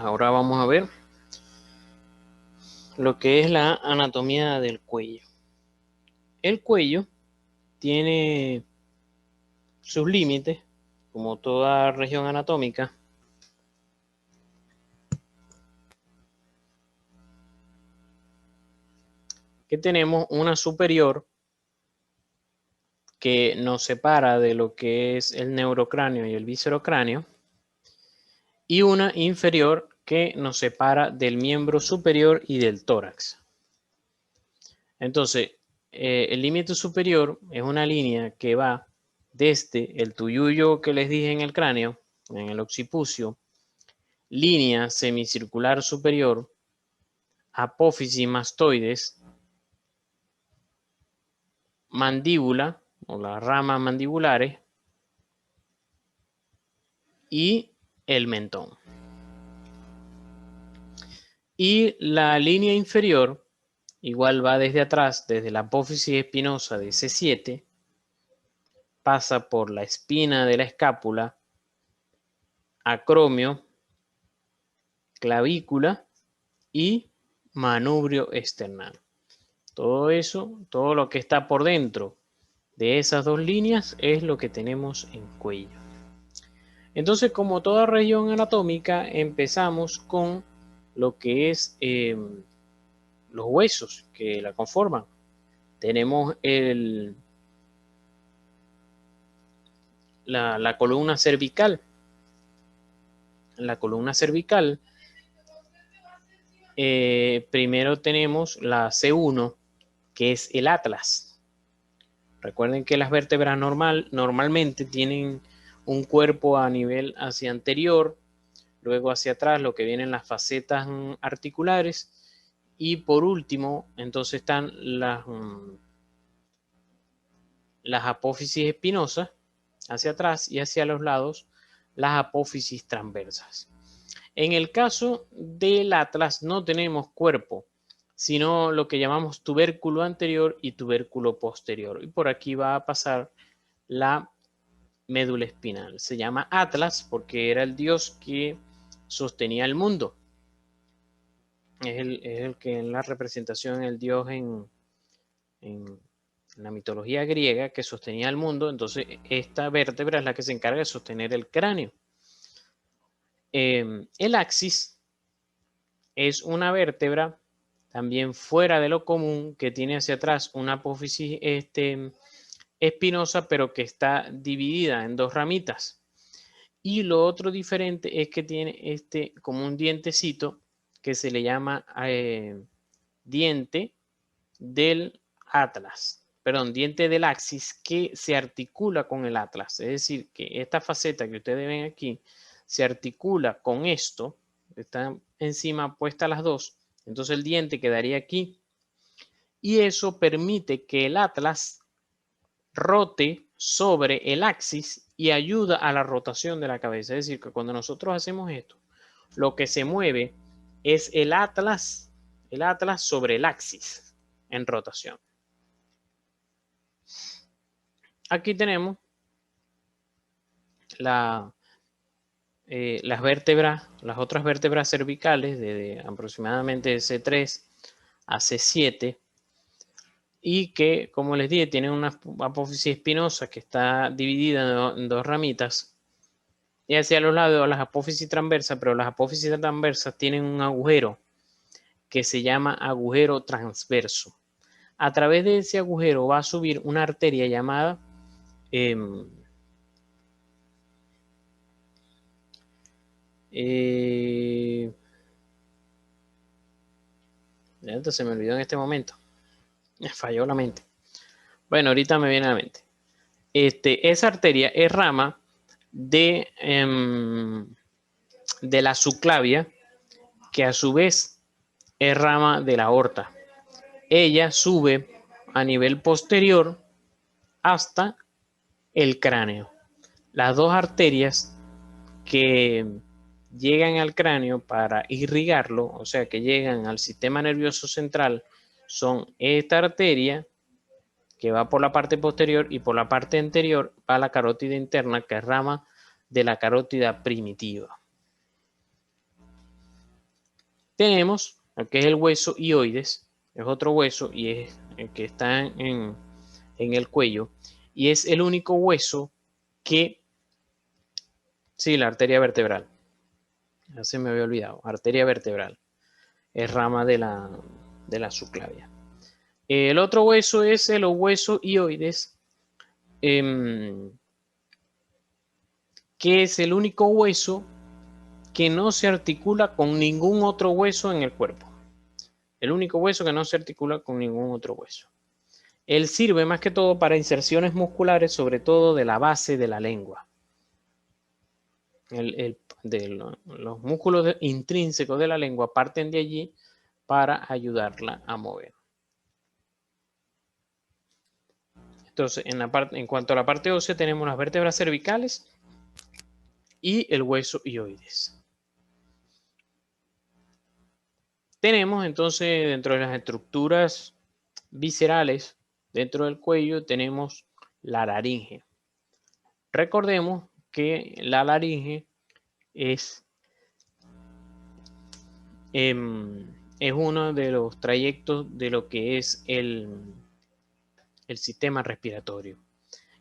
Ahora vamos a ver lo que es la anatomía del cuello. El cuello tiene sus límites, como toda región anatómica. Que tenemos una superior que nos separa de lo que es el neurocráneo y el viscerocráneo, y una inferior que nos separa del miembro superior y del tórax. Entonces, el límite superior es una línea que va desde el tuyuyo que les dije en el cráneo, en el occipucio, línea semicircular superior, apófisis mastoides, mandíbula o las ramas mandibulares y el mentón. Y la línea inferior igual va desde atrás, desde la apófisis espinosa de C7, pasa por la espina de la escápula, acromio, clavícula y manubrio external. Todo eso, todo lo que está por dentro de esas dos líneas es lo que tenemos en cuello. Entonces, como toda región anatómica, empezamos con lo que es los huesos que la conforman. Tenemos la columna cervical. La columna cervical, primero tenemos la C1, que es el atlas. Recuerden que las vértebras normalmente tienen un cuerpo a nivel hacia anterior, luego hacia atrás lo que vienen las facetas articulares, y por último entonces están las apófisis espinosas hacia atrás, y hacia los lados las apófisis transversas. En el caso del atlas no tenemos cuerpo, sino lo que llamamos tubérculo anterior y tubérculo posterior. Y por aquí va a pasar la médula espinal. Se llama Atlas porque era el dios que sostenía el mundo. Es el que en la representación, el dios en la mitología griega que sostenía el mundo. Entonces esta vértebra es la que se encarga de sostener el cráneo. El axis es una vértebra también fuera de lo común, que tiene hacia atrás una apófisis espinosa, pero que está dividida en dos ramitas. Y lo otro diferente es que tiene como un dientecito que se le llama diente del atlas, perdón, diente del axis, que se articula con el atlas. Es decir, que esta faceta que ustedes ven aquí se articula con esto, están encima puestas las dos, entonces el diente quedaría aquí, y eso permite que el atlas rote sobre el axis y ayuda a la rotación de la cabeza. Es decir, que cuando nosotros hacemos esto, lo que se mueve es el atlas sobre el axis en rotación. Aquí tenemos las vértebras, las otras vértebras cervicales de aproximadamente C3 a C7, y que, como les dije, tienen una apófisis espinosa que está dividida en dos ramitas, y hacia los lados las apófisis transversas, pero las apófisis transversas tienen un agujero que se llama agujero transverso. A través de ese agujero va a subir una arteria llamada se me olvidó en este momento. Me falló la mente. Bueno, ahorita me viene a la mente. Esa arteria es rama de la subclavia, que a su vez es rama de la aorta. Ella sube a nivel posterior hasta el cráneo. Las dos arterias que llegan al cráneo para irrigarlo, o sea, que llegan al sistema nervioso central, son esta arteria que va por la parte posterior, y por la parte anterior va la carótida interna, que es rama de la carótida primitiva. tenemos lo que es el hueso hioides, es otro hueso y es el que está en el cuello, y es el único hueso que, sí, la arteria vertebral, ya se me había olvidado, arteria vertebral, es rama de la subclavia. El otro hueso es el hueso hioides, que es el único hueso que no se articula con ningún otro hueso en el cuerpo. El único hueso que no se articula con ningún otro hueso. Él sirve más que todo para inserciones musculares, sobre todo de la base de la lengua. Los músculos intrínsecos de la lengua parten de allí para ayudarla a mover. Entonces, en cuanto a la parte ósea, tenemos las vértebras cervicales y el hueso hioides. Tenemos entonces dentro de las estructuras viscerales, dentro del cuello, tenemos la laringe. Recordemos que la laringe es uno de los trayectos de lo que es el sistema respiratorio.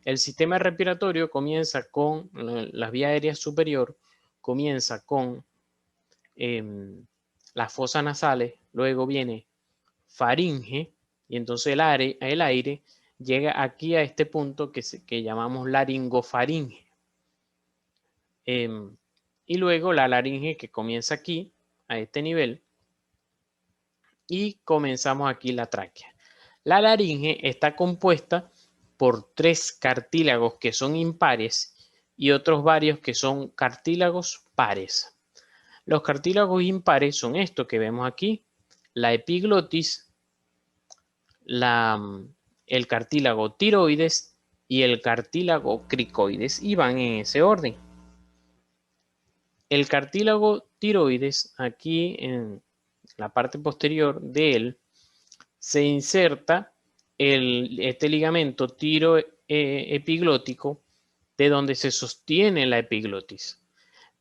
El sistema respiratorio comienza con la vía aérea superior, comienza con las fosas nasales, luego viene faringe, y entonces el aire llega aquí a este punto que llamamos laringofaringe. Y luego la laringe que comienza aquí, a este nivel, y comenzamos aquí la tráquea. La laringe está compuesta por 3 cartílagos que son impares y otros varios que son cartílagos pares. Los cartílagos impares son estos que vemos aquí, la epiglotis, el cartílago tiroides y el cartílago cricoides, y van en ese orden. El cartílago tiroides, aquí en la parte posterior de él, se inserta este ligamento tiroepiglótico de donde se sostiene la epiglotis.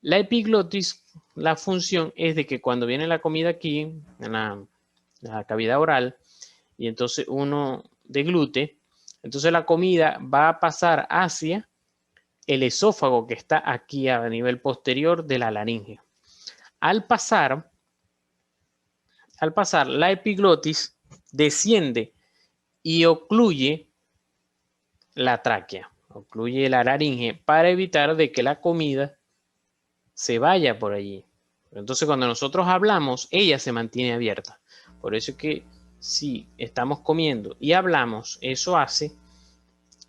La epiglotis, la función es de que cuando viene la comida aquí, en la cavidad oral, y entonces uno deglute, entonces la comida va a pasar hacia el esófago que está aquí a nivel posterior de la laringe. Al pasar, la epiglotis desciende y ocluye la tráquea, ocluye la laringe para evitar de que la comida se vaya por allí. Entonces cuando nosotros hablamos, ella se mantiene abierta. Por eso es que si estamos comiendo y hablamos, eso hace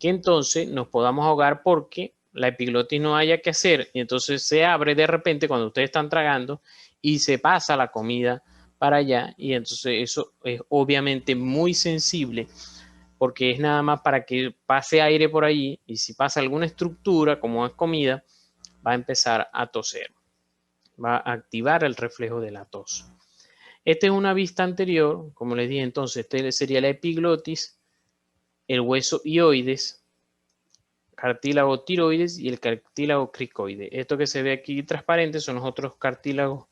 que entonces nos podamos ahogar porque la epiglotis no haya que hacer y entonces se abre de repente cuando ustedes están tragando y se pasa la comida para allá, y entonces eso es obviamente muy sensible porque es nada más para que pase aire por allí, y si pasa alguna estructura como es comida, va a empezar a toser, va a activar el reflejo de la tos. Esta es una vista anterior, como les dije, entonces este sería la epiglotis, el hueso hioides, cartílago tiroides y el cartílago cricoide. Esto que se ve aquí transparente son los otros cartílagos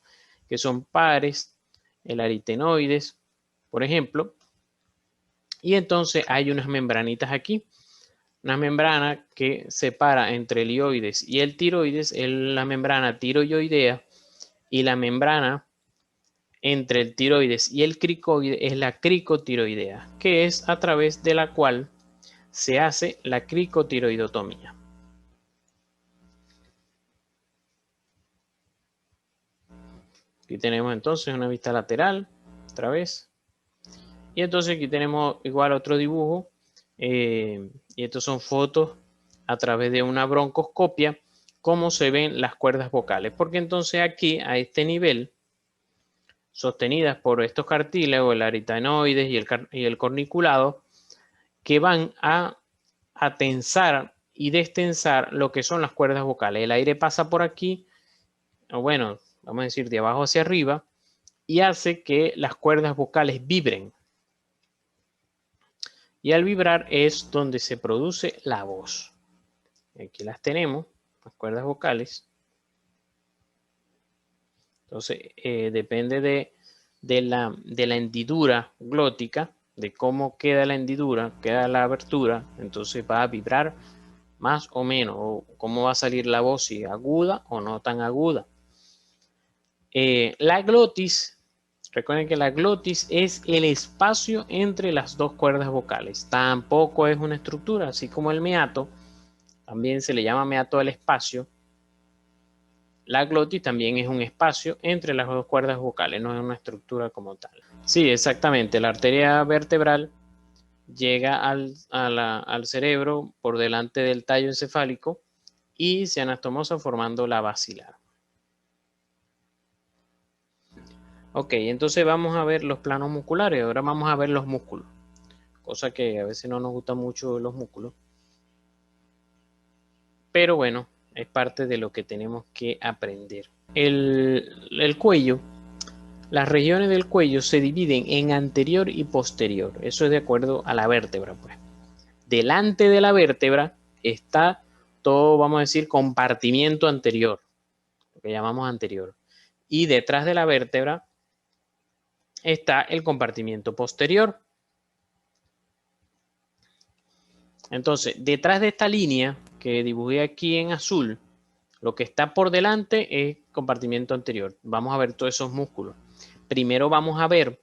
que son pares, el aritenoides, por ejemplo. Y entonces hay unas membranitas aquí. Una membrana que separa entre el hioides y el tiroides es la membrana tiroidea, y la membrana entre el tiroides y el cricoide es la cricotiroidea, que es a través de la cual se hace la cricotiroidotomía. Aquí tenemos entonces una vista lateral, otra vez. Y entonces aquí tenemos igual otro dibujo. Y estos son fotos a través de una broncoscopia, cómo se ven las cuerdas vocales. Porque entonces aquí, a este nivel, sostenidas por estos cartílagos, el aritenoides y el corniculado, que van a tensar y destensar lo que son las cuerdas vocales. El aire pasa por aquí, o bueno, vamos a decir de abajo hacia arriba, y hace que las cuerdas vocales vibren. Y al vibrar es donde se produce la voz. Aquí las tenemos, las cuerdas vocales. Entonces, depende de de la hendidura glótica, de cómo queda la hendidura, queda la abertura, entonces va a vibrar más o menos, o cómo va a salir la voz, si aguda o no tan aguda. La glotis, recuerden que la glotis es el espacio entre las dos cuerdas vocales. Tampoco es una estructura, así como el meato, también se le llama meato al espacio. La glotis también es un espacio entre las dos cuerdas vocales, no es una estructura como tal. Sí, exactamente. La arteria vertebral llega al cerebro por delante del tallo encefálico y se anastomosa formando la basilar. Ok, entonces vamos a ver los planos musculares. Ahora vamos a ver los músculos. Cosa que a veces no nos gusta mucho los músculos. Pero bueno, es parte de lo que tenemos que aprender. El cuello. Las regiones del cuello se dividen en anterior y posterior. Eso es de acuerdo a la vértebra, pues. Delante de la vértebra está todo, vamos a decir, compartimiento anterior, lo que llamamos anterior. Y detrás de la vértebra está el compartimiento posterior. Entonces, detrás de esta línea que dibujé aquí en azul, lo que está por delante es compartimiento anterior. Vamos a ver todos esos músculos. Primero vamos a ver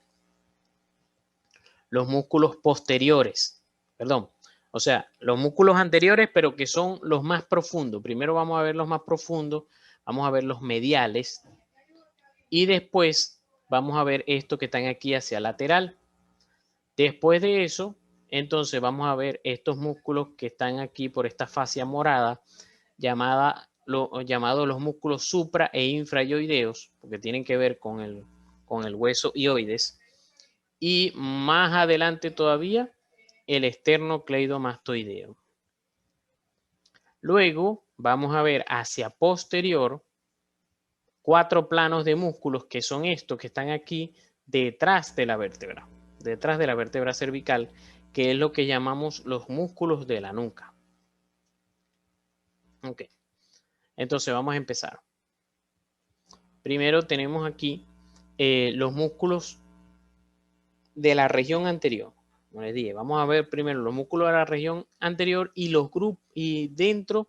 los músculos posteriores. Perdón. O sea, los músculos anteriores, pero que son los más profundos. Primero vamos a ver los más profundos. Vamos a ver los mediales. Y después vamos a ver estos que están aquí hacia lateral. Después de eso, entonces vamos a ver estos músculos que están aquí por esta fascia morada, llamados los músculos supra e infrayoideos, porque tienen que ver con el hueso ioides. Y más adelante todavía, el esternocleidomastoideo. Luego vamos a ver hacia posterior 4 planos de músculos que son estos que están aquí detrás de la vértebra cervical, que es lo que llamamos los músculos de la nuca. Ok, entonces vamos a empezar. Primero tenemos aquí los músculos de la región anterior. Como les dije, vamos a ver primero los músculos de la región anterior y los grupos, y dentro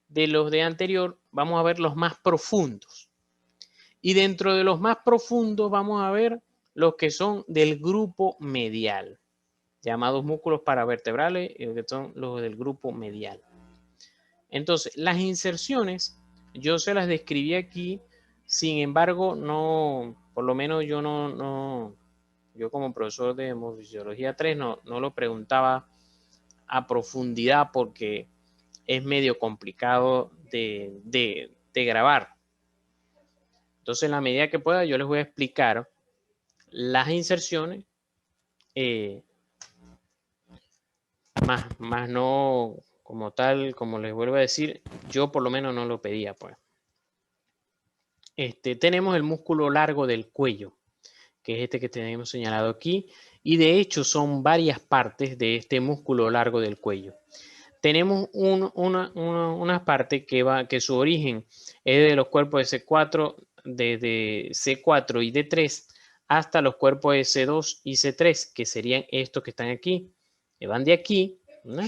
de los de anterior vamos a ver los más profundos. Y dentro de los más profundos vamos a ver los que son del grupo medial, llamados músculos paravertebrales, que son los del grupo medial. Entonces, las inserciones, yo se las describí aquí, sin embargo, no, por lo menos yo como profesor de hemofisiología 3 no lo preguntaba a profundidad porque es medio complicado de grabar. Entonces, en la medida que pueda, yo les voy a explicar las inserciones, más no como tal, como les vuelvo a decir, yo por lo menos no lo pedía, pues. Tenemos el músculo largo del cuello, que es este que tenemos señalado aquí, y de hecho son varias partes de este músculo largo del cuello. Tenemos una parte que su origen es de los cuerpos de C4, desde C4 y D3 hasta los cuerpos de C2 y C3, que serían estos que están aquí, que van de aquí, ¿no?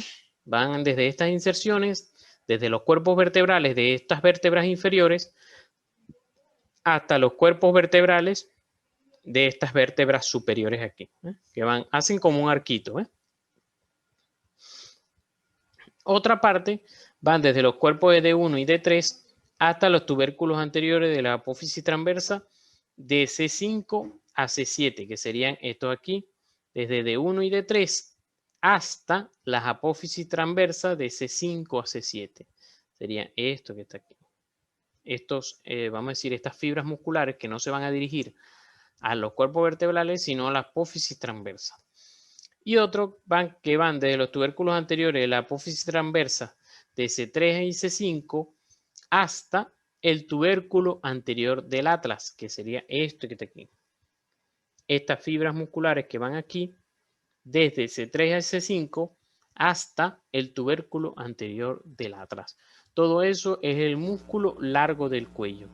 Van desde estas inserciones, desde los cuerpos vertebrales de estas vértebras inferiores hasta los cuerpos vertebrales de estas vértebras superiores aquí, que hacen como un arquito. Otra parte van desde los cuerpos de D1 y D3 hasta los tubérculos anteriores de la apófisis transversa de C5 a C7, que serían estos aquí, desde D1 y D3 hasta las apófisis transversas de C5 a C7. Serían esto que está aquí. Estos, vamos a decir, estas fibras musculares que no se van a dirigir a los cuerpos vertebrales, sino a la apófisis transversa. Y otros que van desde los tubérculos anteriores de la apófisis transversa de C3 y C5 hasta el tubérculo anterior del atlas, que sería esto que está aquí. Estas fibras musculares que van aquí desde C3 a C5 hasta el tubérculo anterior del atlas. Todo eso es el músculo largo del cuello.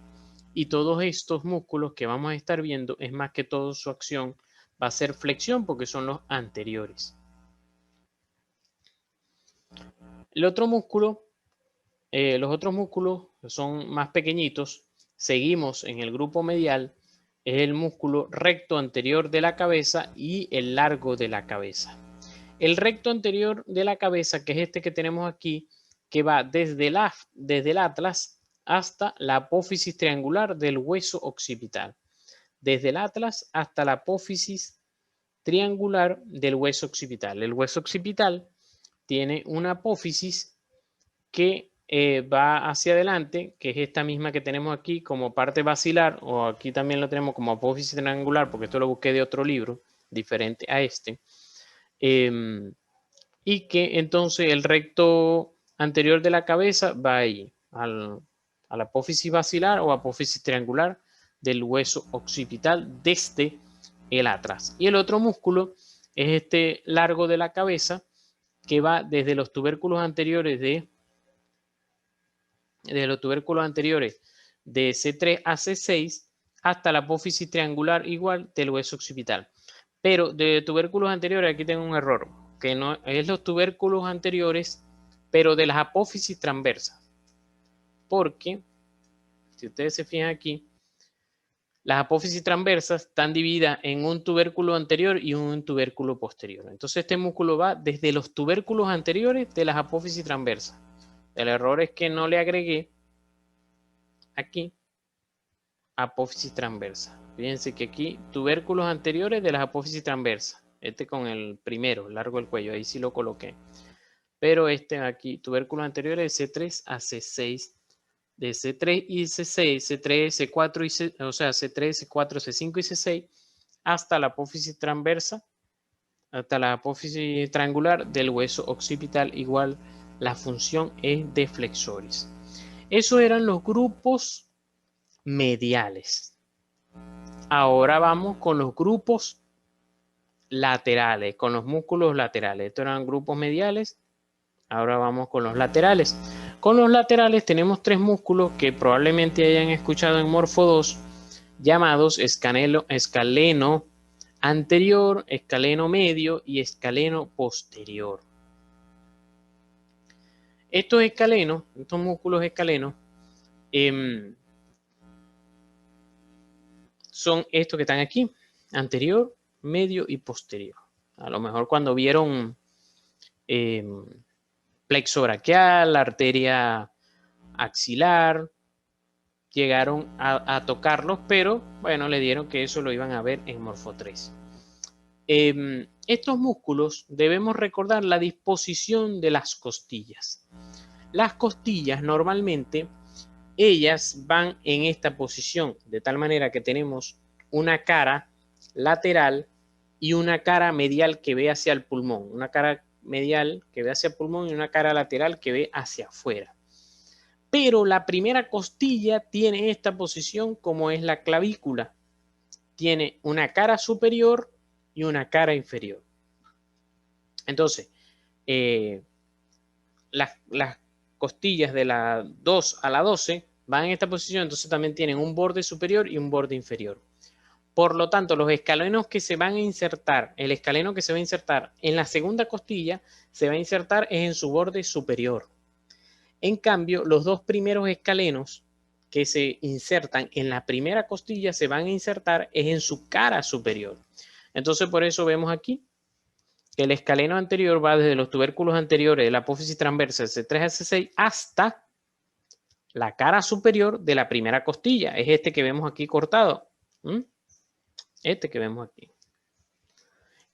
Y todos estos músculos que vamos a estar viendo, es más que todo su acción va a ser flexión porque son los anteriores. El otro músculo, los otros músculos son más pequeñitos. Seguimos en el grupo medial. Es el músculo recto anterior de la cabeza y el largo de la cabeza. El recto anterior de la cabeza, que es este que tenemos aquí, que va desde el atlas hasta la apófisis triangular del hueso occipital. Desde el atlas hasta la apófisis triangular del hueso occipital. El hueso occipital tiene una apófisis que va hacia adelante, que es esta misma que tenemos aquí como parte basilar, o aquí también lo tenemos como apófisis triangular, porque esto lo busqué de otro libro, diferente a este. Y que entonces el recto anterior de la cabeza va ahí, a la apófisis basilar o apófisis triangular del hueso occipital desde el atlas. Y el otro músculo es este largo de la cabeza que va desde los tubérculos anteriores de C3 a C6 hasta la apófisis triangular igual del hueso occipital. Pero de tubérculos anteriores, aquí tengo un error, que no es los tubérculos anteriores, pero de las apófisis transversas. Porque, si ustedes se fijan aquí, las apófisis transversas están divididas en un tubérculo anterior y un tubérculo posterior. Entonces este músculo va desde los tubérculos anteriores de las apófisis transversas. El error es que no le agregué aquí apófisis transversa. Fíjense que aquí tubérculos anteriores de las apófisis transversas. Este con el primero, largo del cuello, ahí sí lo coloqué. Pero este aquí, tubérculos anteriores de C3 a C6. De C3 y C6, C3, C4 y C, o sea, C3, C4, C5 y C6 hasta la apófisis transversa, hasta la apófisis triangular del hueso occipital. Igual la función es de flexores. Esos eran los grupos mediales. Ahora vamos con los grupos laterales, con los músculos laterales. Estos eran grupos mediales. Ahora vamos con los laterales. Con los laterales tenemos tres músculos que probablemente hayan escuchado en Morfo 2, llamados escaleno anterior, escaleno medio y escaleno posterior. Estos escalenos, estos músculos escalenos, son estos que están aquí, anterior, medio y posterior. A lo mejor cuando vieron plexo braquial, la arteria axilar, llegaron a tocarlos, pero bueno, le dieron que eso lo iban a ver en Morfo 3. Estos músculos debemos recordar la disposición de las costillas. Las costillas normalmente, ellas van en esta posición, de tal manera que tenemos una cara lateral y una cara medial que ve hacia el pulmón. Una cara medial que ve hacia el pulmón y una cara lateral que ve hacia afuera. Pero la primera costilla tiene esta posición como es la clavícula. Tiene una cara superior y una cara inferior. Entonces, las costillas de la 2 a la 12 van en esta posición, entonces también tienen un borde superior y un borde inferior. Por lo tanto, los escalenos que se van a insertar, el escaleno que se va a insertar en la segunda costilla, se va a insertar en su borde superior. En cambio, los dos primeros escalenos que se insertan en la primera costilla se van a insertar en su cara superior. Entonces, por eso vemos aquí que el escaleno anterior va desde los tubérculos anteriores de la apófisis transversa C3 a C6 hasta la cara superior de la primera costilla. Es este que vemos aquí cortado. Este que vemos aquí.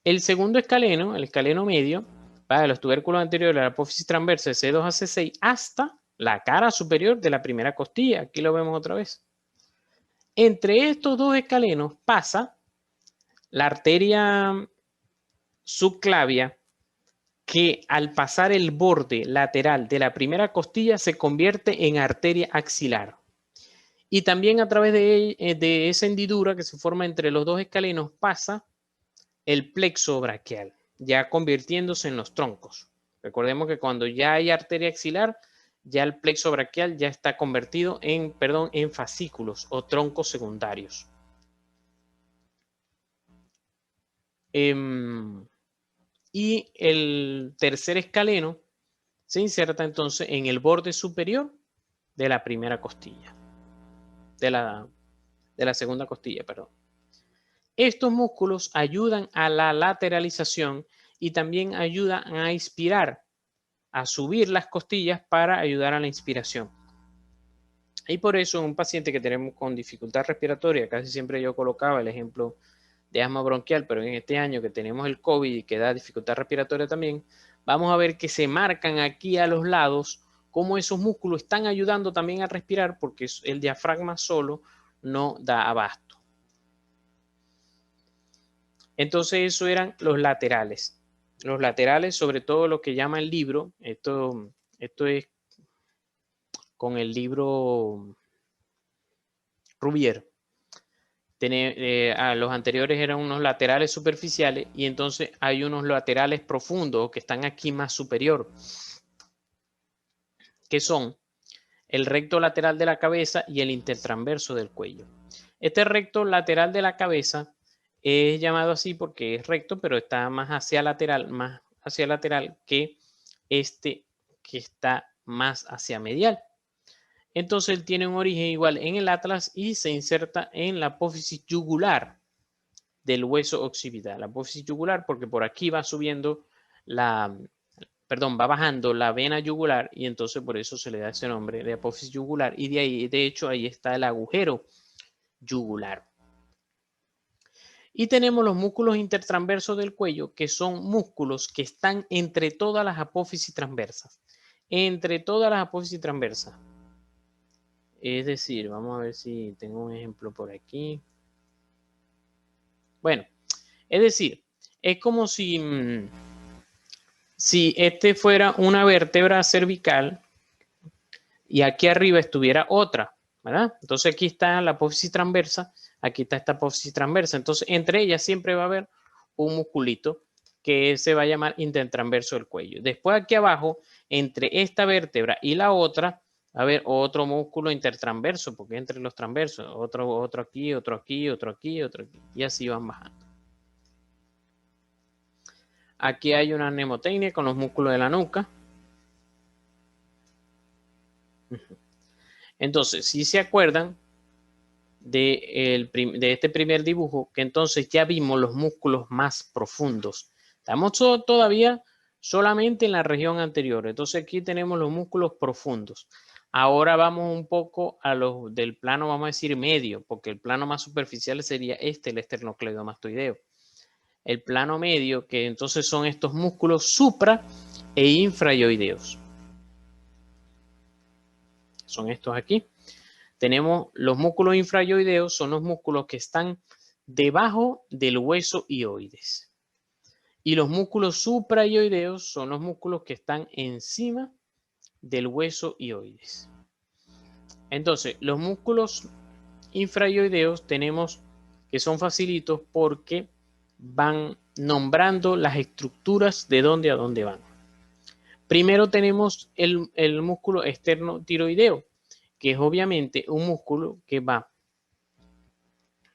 El segundo escaleno, el escaleno medio, va de los tubérculos anteriores de la apófisis transversa de C2 a C6 hasta la cara superior de la primera costilla. Aquí lo vemos otra vez. Entre estos dos escalenos pasa la arteria subclavia, que al pasar el borde lateral de la primera costilla se convierte en arteria axilar. Y también a través de esa hendidura que se forma entre los dos escalenos pasa el plexo braquial, ya convirtiéndose en los troncos. Recordemos que cuando ya hay arteria axilar, ya el plexo braquial ya está convertido en fascículos o troncos secundarios. Y el tercer escaleno se inserta entonces en el borde superior de la primera costilla, de la segunda costilla, perdón. Estos músculos ayudan a la lateralización y también ayudan a inspirar, a subir las costillas para ayudar a la inspiración. Y por eso un paciente que tenemos con dificultad respiratoria, casi siempre yo colocaba el ejemplo de asma bronquial, pero en este año que tenemos el COVID y que da dificultad respiratoria también, vamos a ver que se marcan aquí a los lados cómo esos músculos están ayudando también a respirar porque el diafragma solo no da abasto. Entonces eso eran los laterales. Los laterales, sobre todo lo que llama el libro, esto es con el libro Rubier. Los anteriores eran unos laterales superficiales y entonces hay unos laterales profundos que están aquí más superior, que son el recto lateral de la cabeza y el intertransverso del cuello. Este recto lateral de la cabeza es llamado así porque es recto, pero está más hacia lateral que este que está más hacia medial. Entonces él tiene un origen igual en el atlas y se inserta en la apófisis yugular del hueso occipital. La apófisis yugular porque por aquí va subiendo va bajando la vena yugular y entonces por eso se le da ese nombre de apófisis yugular y de ahí, de hecho, ahí está el agujero yugular. Y tenemos los músculos intertransversos del cuello, que son músculos que están entre todas las apófisis transversas. Entre todas las apófisis transversas. Es decir, vamos a ver si tengo un ejemplo por aquí. Bueno, es decir, es como si este fuera una vértebra cervical y aquí arriba estuviera otra, ¿verdad? Entonces aquí está la apófisis transversa, aquí está esta apófisis transversa. Entonces entre ellas siempre va a haber un musculito que se va a llamar intertransverso del cuello. Después aquí abajo, entre esta vértebra y la otra, va a haber otro músculo intertransverso, porque entre los transversos, otro aquí, otro aquí, otro aquí, otro aquí, y así van bajando. Aquí hay una mnemotecnia con los músculos de la nuca. Entonces, si se acuerdan de este primer dibujo, que entonces ya vimos los músculos más profundos. Estamos todavía solamente en la región anterior. Entonces aquí tenemos los músculos profundos. Ahora vamos un poco a los del plano, vamos a decir medio, porque el plano más superficial sería el esternocleidomastoideo. El plano medio, que entonces son estos músculos supra e infrayoideos. Son estos aquí. Tenemos los músculos infrayoideos, son los músculos que están debajo del hueso hioides. Y los músculos suprayoideos son los músculos que están encima del hueso hioides. Entonces, los músculos infrayoideos tenemos que son facilitos porque van nombrando las estructuras de dónde a dónde van. Primero tenemos el músculo externo tiroideo, que es obviamente un músculo que va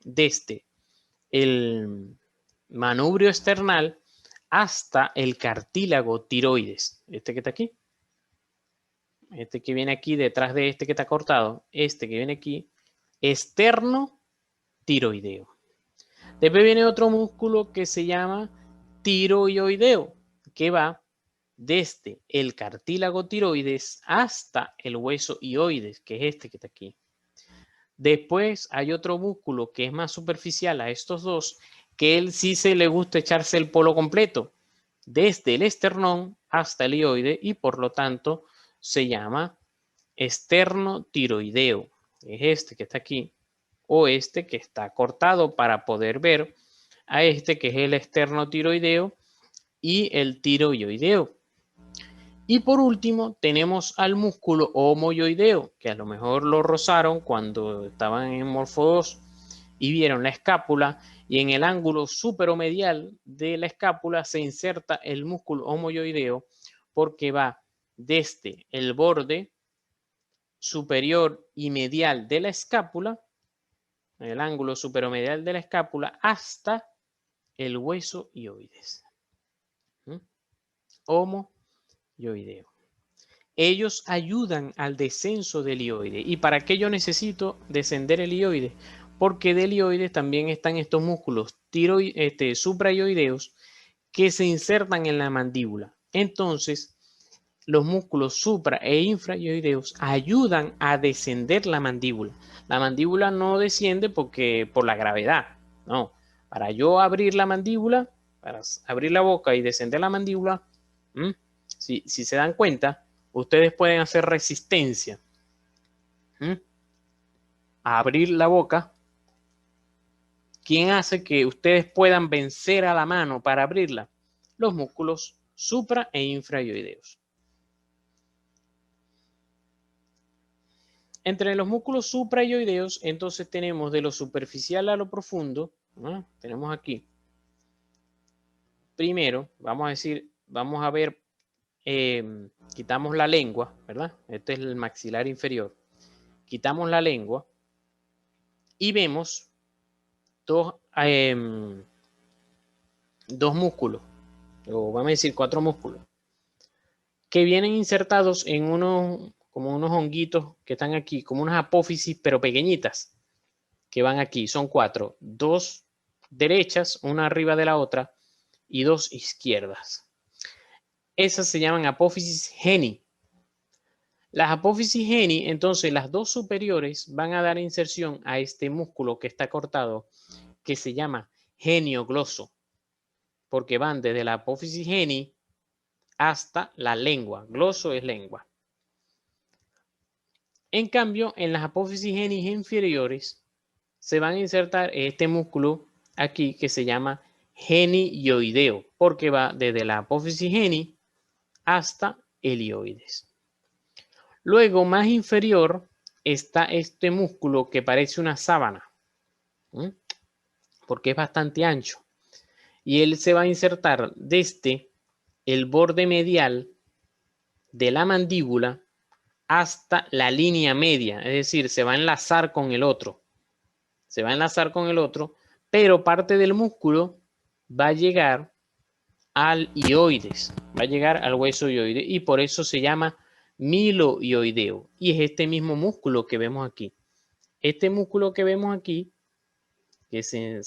desde el manubrio external hasta el cartílago tiroides. Este que está aquí. Este que viene aquí detrás de este que está cortado. Este que viene aquí. Externo tiroideo. Después viene otro músculo que se llama tiroideo, que va desde el cartílago tiroides hasta el hueso hioides, que es este que está aquí. Después hay otro músculo que es más superficial a estos dos, que él sí se le gusta echarse el polo completo, desde el esternón hasta el hioide y por lo tanto se llama esternotiroideo. Es este que está aquí o este que está cortado para poder ver a este que es el esternotiroideo y el tiroideo. Y por último tenemos al músculo homoyoideo, que a lo mejor lo rozaron cuando estaban en Morfo 2 y vieron la escápula y en el ángulo superomedial de la escápula se inserta el músculo homoyoideo porque va desde el borde superior y medial de la escápula, en el ángulo superomedial de la escápula, hasta el hueso hioides. Homohioideo. Ellos ayudan al descenso del hioide. ¿Y para qué yo necesito descender el hioide? Porque del hioide también están estos músculos suprahioideos que se insertan en la mandíbula. Entonces, los músculos supra e infrahioideos ayudan a descender la mandíbula. La mandíbula no desciende porque por la gravedad, no. Para yo abrir la mandíbula, para abrir la boca y descender la mandíbula, si se dan cuenta, ustedes pueden hacer resistencia a abrir la boca. ¿Quién hace que ustedes puedan vencer a la mano para abrirla? Los músculos supra e infrahioideos. Entre los músculos suprahioideos, entonces tenemos de lo superficial a lo profundo, ¿no? Tenemos aquí. Primero, vamos a ver, quitamos la lengua, ¿verdad? Este es el maxilar inferior. Quitamos la lengua y vemos dos músculos, o vamos a decir 4 músculos, que vienen insertados en como unos honguitos que están aquí, como unas apófisis, pero pequeñitas, que van aquí. Son 4, 2 derechas, una arriba de la otra, y 2 izquierdas. Esas se llaman apófisis geni. Las apófisis geni, entonces las 2 superiores van a dar inserción a este músculo que está cortado, que se llama geniogloso, porque van desde la apófisis geni hasta la lengua. Gloso es lengua. En cambio, en las apófisis geni inferiores se van a insertar este músculo aquí que se llama genioideo, porque va desde la apófisis geni hasta el hioides. Luego, más inferior, está este músculo que parece una sábana, porque es bastante ancho. Y él se va a insertar desde el borde medial de la mandíbula hasta la línea media, es decir, se va a enlazar con el otro. Se va a enlazar con el otro, pero parte del músculo va a llegar al hioides, va a llegar al hueso hioide, y por eso se llama milohioideo. Y es este mismo músculo que vemos aquí. Este músculo que vemos aquí, que se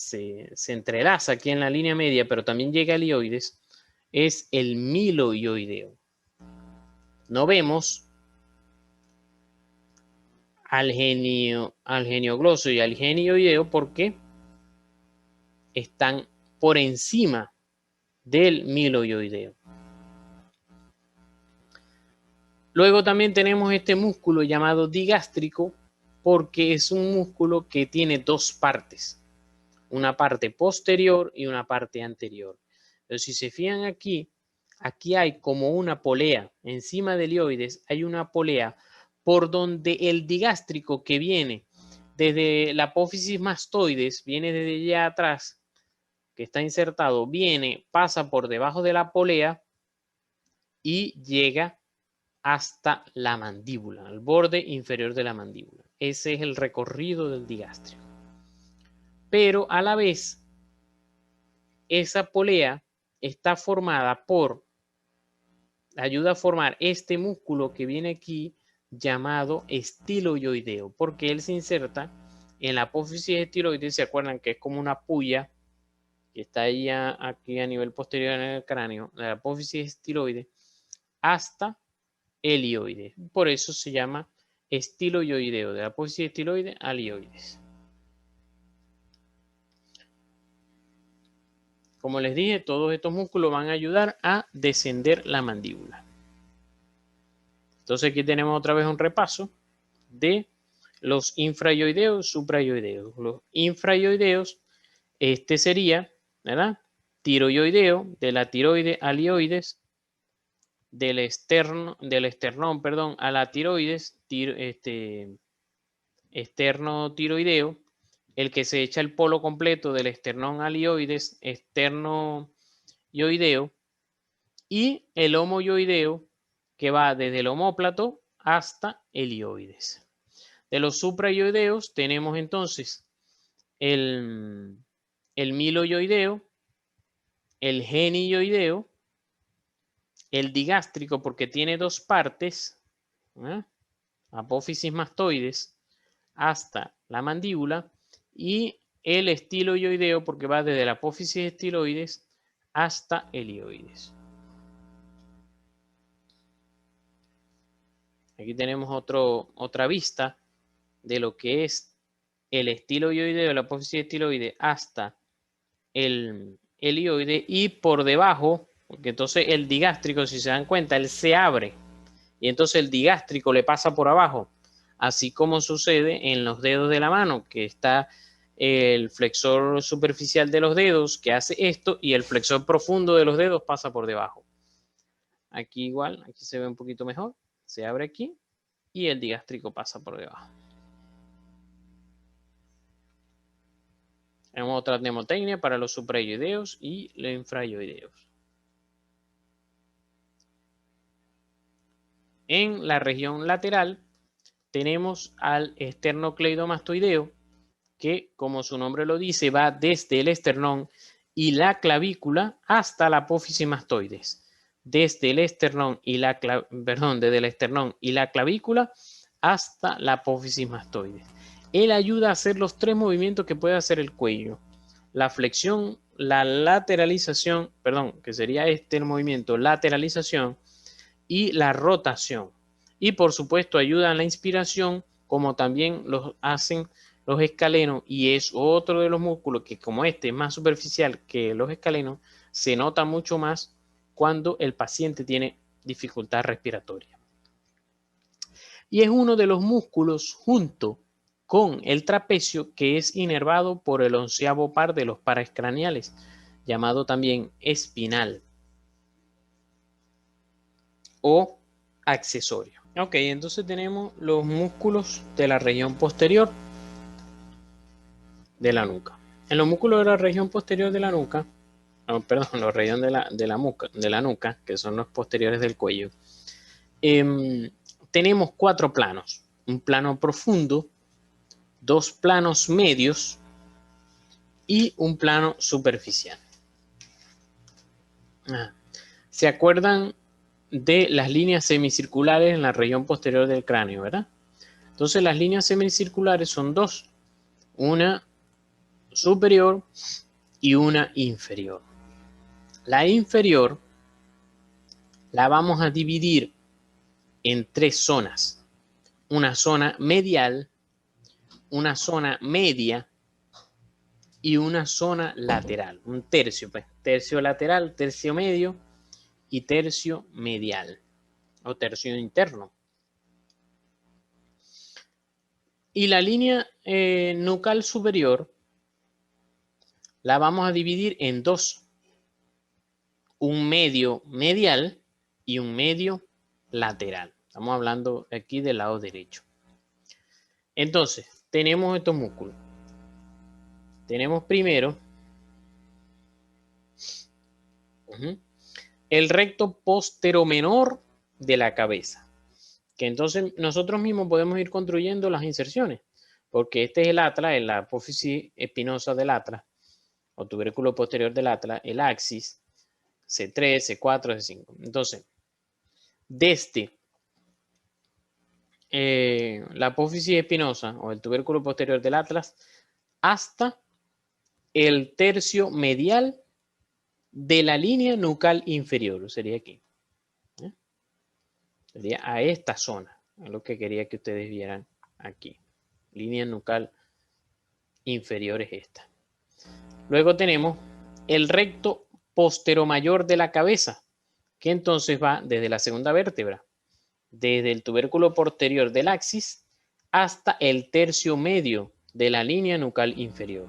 entrelaza aquí en la línea media, pero también llega al hioides, es el milohioideo. No vemos al geniogloso y al genioideo porque están por encima del milohioideo. Luego también tenemos este músculo llamado digástrico, porque es un músculo que tiene 2 partes, una parte posterior y una parte anterior. Pero si se fijan aquí hay como una polea, encima del hioides hay una polea por donde el digástrico, que viene desde la apófisis mastoides, viene desde allá atrás, que está insertado, pasa por debajo de la polea y llega hasta la mandíbula, al borde inferior de la mandíbula. Ese es el recorrido del digástrico. Pero a la vez, esa polea está formada ayuda a formar este músculo que viene aquí llamado estiloioideo, porque él se inserta en la apófisis estiloide. ¿Se acuerdan que es como una puya que está ahí aquí a nivel posterior en el cráneo, la apófisis estiloide, hasta el hioide? Por eso se llama estiloioideo, de la apófisis estiloide al hioides. Como les dije, todos estos músculos van a ayudar a descender la mandíbula. Entonces aquí tenemos otra vez un repaso de los infrahioideos, suprahioideos. Los infrahioideos, este sería, ¿verdad? Tiroideo, de la tiroide al hioides, del esternón, perdón, a la tiroides, esternotiroideo, el que se echa el polo completo del esternón al hioides, esternoioideo, y el homoioideo, que va desde el omóplato hasta helioides. De los suprayoideos tenemos entonces el miloyoideo, el genioideo, el digástrico porque tiene dos partes, apófisis mastoides hasta la mandíbula, y el estiloyoideo porque va desde la apófisis estiloides hasta helioides. Aquí tenemos otra vista de lo que es el estiloyoideo, la apófisis estiloide hasta el helioide, y por debajo, porque entonces el digástrico, si se dan cuenta, él se abre y entonces el digástrico le pasa por abajo, así como sucede en los dedos de la mano, que está el flexor superficial de los dedos que hace esto y el flexor profundo de los dedos pasa por debajo. Aquí igual, aquí se ve un poquito mejor, se abre aquí y el digástrico pasa por debajo. Tenemos otra mnemotecnia para los suprayoideos y los infrayoideos. En la región lateral tenemos al esternocleidomastoideo, que como su nombre lo dice, va desde el esternón y la clavícula hasta la apófisis mastoides. Desde el esternón y desde el esternón y la clavícula hasta la apófisis mastoides. Él ayuda a hacer los tres movimientos que puede hacer el cuello: la flexión, la lateralización, que sería el movimiento lateralización, y la rotación. Y por supuesto ayuda en la inspiración, como también lo hacen los escalenos, y es otro de los músculos que, como este es más superficial que los escalenos, se nota mucho más cuando el paciente tiene dificultad respiratoria. Y es uno de los músculos junto con el trapecio que es inervado por el 11º par de los pares craneales, llamado también espinal o accesorio. Ok, entonces tenemos los músculos de la región posterior de la nuca. En los músculos de la región posterior de la nuca, la región de la nuca, que son los posteriores del cuello, tenemos 4 planos: un plano profundo, 2 planos medios y un plano superficial. ¿Se acuerdan de las líneas semicirculares en la región posterior del cráneo, verdad? Entonces las líneas semicirculares son 2, una superior y una inferior. La inferior la vamos a dividir en 3 zonas: una zona medial, una zona media y una zona lateral, un tercio, pues, tercio lateral, tercio medio y tercio medial o tercio interno. Y la línea nucal superior la vamos a dividir en 2, un medio medial y un medio lateral. Estamos hablando aquí del lado derecho. Entonces, tenemos estos músculos. Tenemos primero el recto posteromenor de la cabeza, que entonces nosotros mismos podemos ir construyendo las inserciones, porque este es el atlas, la apófisis espinosa del atlas, o tubérculo posterior del atlas, el axis, C3, C4, C5. Entonces, desde la apófisis espinosa o el tubérculo posterior del atlas hasta el tercio medial de la línea nucal inferior, sería aquí. Sería a esta zona, es lo que quería que ustedes vieran aquí. Línea nucal inferior es esta. Luego tenemos el recto posteromayor de la cabeza, que entonces va desde la segunda vértebra, desde el tubérculo posterior del axis hasta el tercio medio de la línea nucal inferior.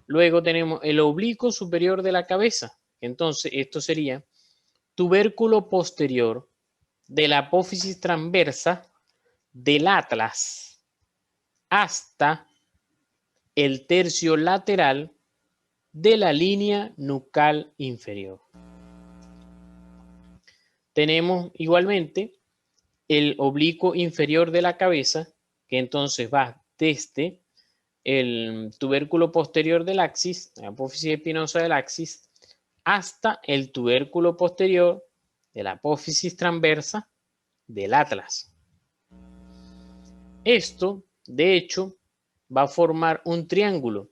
Luego tenemos el oblicuo superior de la cabeza. Entonces, esto sería tubérculo posterior de la apófisis transversa del atlas hasta el tercio lateral de la línea nucal inferior. Tenemos igualmente el oblicuo inferior de la cabeza, que entonces va desde el tubérculo posterior del axis, la apófisis espinosa del axis, hasta el tubérculo posterior de la apófisis transversa del atlas. Esto, de hecho, va a formar un triángulo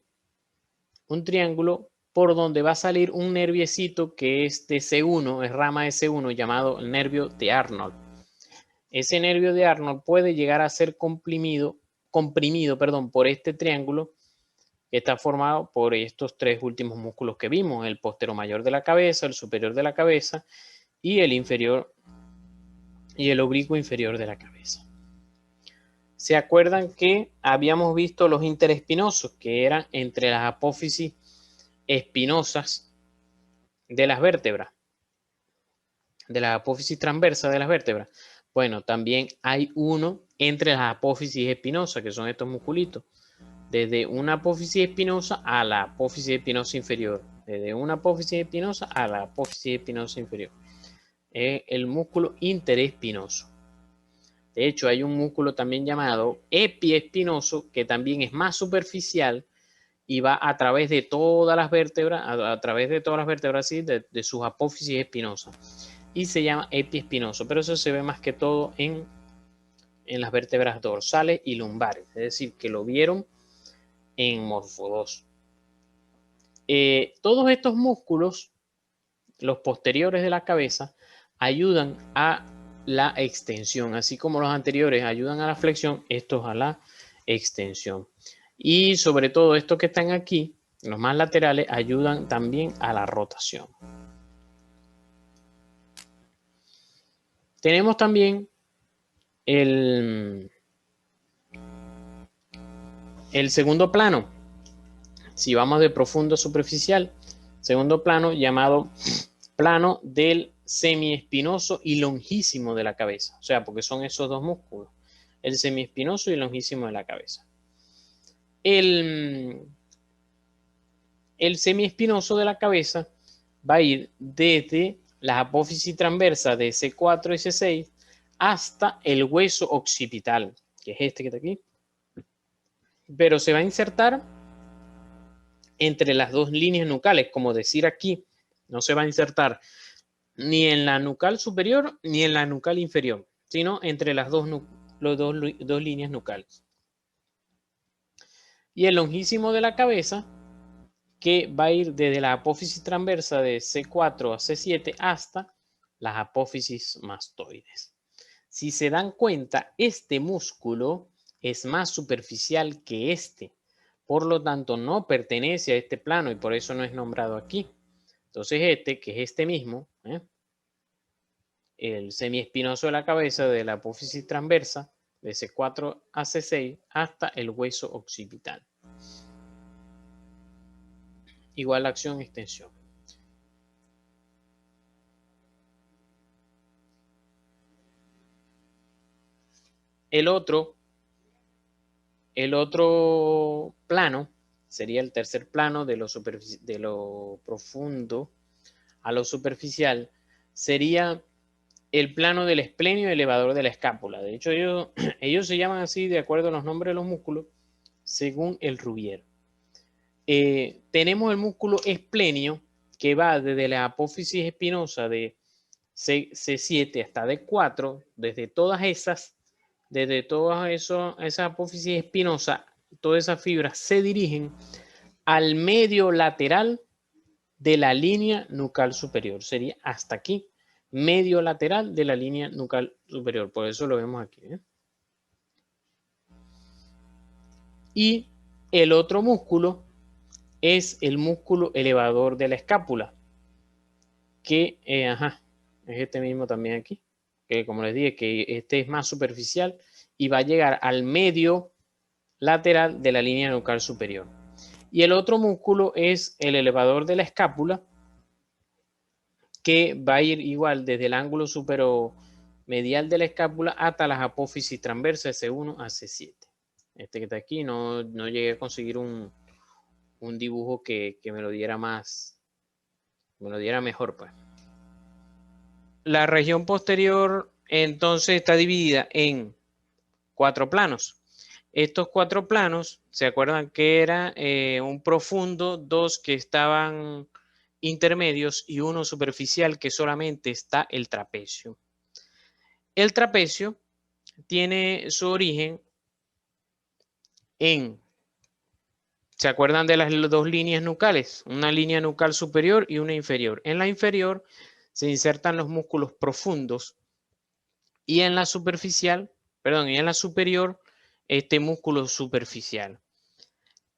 por donde va a salir un nerviecito que es de C1, es rama de C1, llamado el nervio de Arnold. Ese nervio de Arnold puede llegar a ser comprimido, por este triángulo que está formado por estos tres últimos músculos que vimos, el posteromayor de la cabeza, el superior de la cabeza y el inferior y el oblicuo inferior de la cabeza. ¿Se acuerdan que habíamos visto los interespinosos, que eran entre las apófisis espinosas de las vértebras, de la apófisis transversa de las vértebras? Bueno, también hay uno entre las apófisis espinosas, que son estos musculitos, desde una apófisis espinosa a la apófisis espinosa inferior, desde una apófisis espinosa a la apófisis espinosa inferior. Es el músculo interespinoso. De hecho, hay un músculo también llamado epiespinoso, que también es más superficial y va a través de todas las vértebras, ¿sí? de sus apófisis espinosas. Y se llama epiespinoso, pero eso se ve más que todo en las vértebras dorsales y lumbares. Es decir, que lo vieron en Morfo 2. Todos estos músculos, los posteriores de la cabeza, ayudan a la extensión, así como los anteriores ayudan a la flexión, estos a la extensión. Y sobre todo estos que están aquí, los más laterales, ayudan también a la rotación. Tenemos también el segundo plano. Si vamos de profundo a superficial, segundo plano llamado plano del semiespinoso y longísimo de la cabeza. O sea, porque son esos dos músculos, el semiespinoso y el longísimo de la cabeza. El semiespinoso de la cabeza va a ir desde las apófisis transversas de C4 y C6 hasta el hueso occipital, que es este que está aquí. Pero se va a insertar entre las dos líneas nucales, como decir aquí, no se va a insertar ni en la nucal superior ni en la nucal inferior, sino entre las dos líneas nucales. Y el longísimo de la cabeza, que va a ir desde la apófisis transversa de C4 a C7 hasta las apófisis mastoides. Si se dan cuenta, este músculo es más superficial que este. Por lo tanto, no pertenece a este plano y por eso no es nombrado aquí. Entonces este, que es este mismo, el semiespinoso de la cabeza de la apófisis transversa de C4 a C6 hasta el hueso occipital. Igual acción extensión. El otro plano sería el tercer plano de lo profundo a lo superficial, sería el plano del esplenio elevador de la escápula. De hecho, ellos se llaman así de acuerdo a los nombres de los músculos, según el Rubier. Tenemos el músculo esplenio, que va desde la apófisis espinosa de C7 hasta D4, desde todas esas apófisis espinosas, todas esas fibras se dirigen al medio lateral de la línea nucal superior. Sería hasta aquí, medio lateral de la línea nucal superior. Por eso lo vemos aquí. Y el otro músculo es el músculo elevador de la escápula, que es este mismo también aquí, que como les dije, que este es más superficial y va a llegar al medio lateral de la línea nucal superior. Y el otro músculo es el elevador de la escápula, que va a ir igual desde el ángulo superomedial de la escápula hasta las apófisis transversas C1 a C7. Este que está aquí, no llegué a conseguir un dibujo que me lo diera mejor, pues. La región posterior entonces está dividida en 4 planos. Estos 4 planos, ¿se acuerdan que era un profundo, 2 que estaban intermedios y uno superficial que solamente está el trapecio? El trapecio tiene su origen en, ¿se acuerdan de las 2 líneas nucales? Una línea nucal superior y una inferior. En la inferior se insertan los músculos profundos y en la superficial, perdón, y en la superior este músculo superficial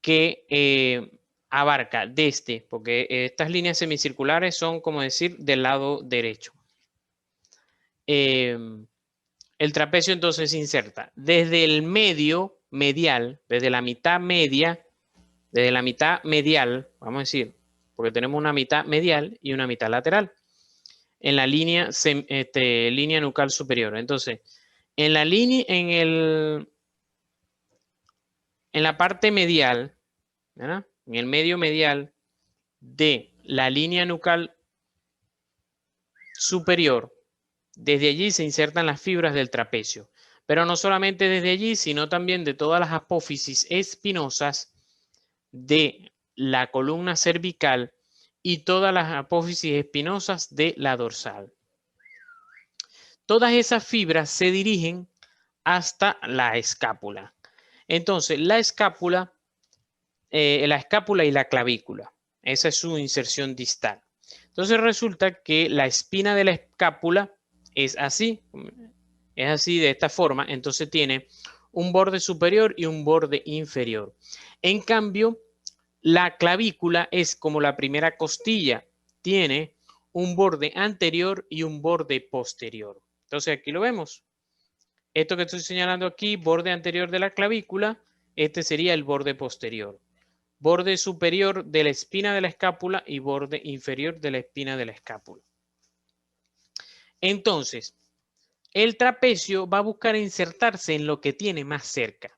que abarca desde, porque estas líneas semicirculares son como decir del lado derecho. El trapecio entonces se inserta desde el medio medial, desde la mitad media, desde la mitad medial, vamos a decir, porque tenemos una mitad medial y una mitad lateral, en la línea, línea nucal superior. Entonces, en la línea, en la parte medial, ¿verdad? En el medio medial de la línea nucal superior, desde allí se insertan las fibras del trapecio. Pero no solamente desde allí, sino también de todas las apófisis espinosas de la columna cervical y todas las apófisis espinosas de la dorsal. Todas esas fibras se dirigen hasta la escápula. Entonces, la escápula y la clavícula. Esa es su inserción distal. Entonces resulta que la espina de la escápula es así de esta forma. Entonces tiene un borde superior y un borde inferior. En cambio, la clavícula es como la primera costilla. Tiene un borde anterior y un borde posterior. Entonces aquí lo vemos. Esto que estoy señalando aquí, borde anterior de la clavícula, este sería el borde posterior. Borde superior de la espina de la escápula y borde inferior de la espina de la escápula. Entonces, el trapecio va a buscar insertarse en lo que tiene más cerca.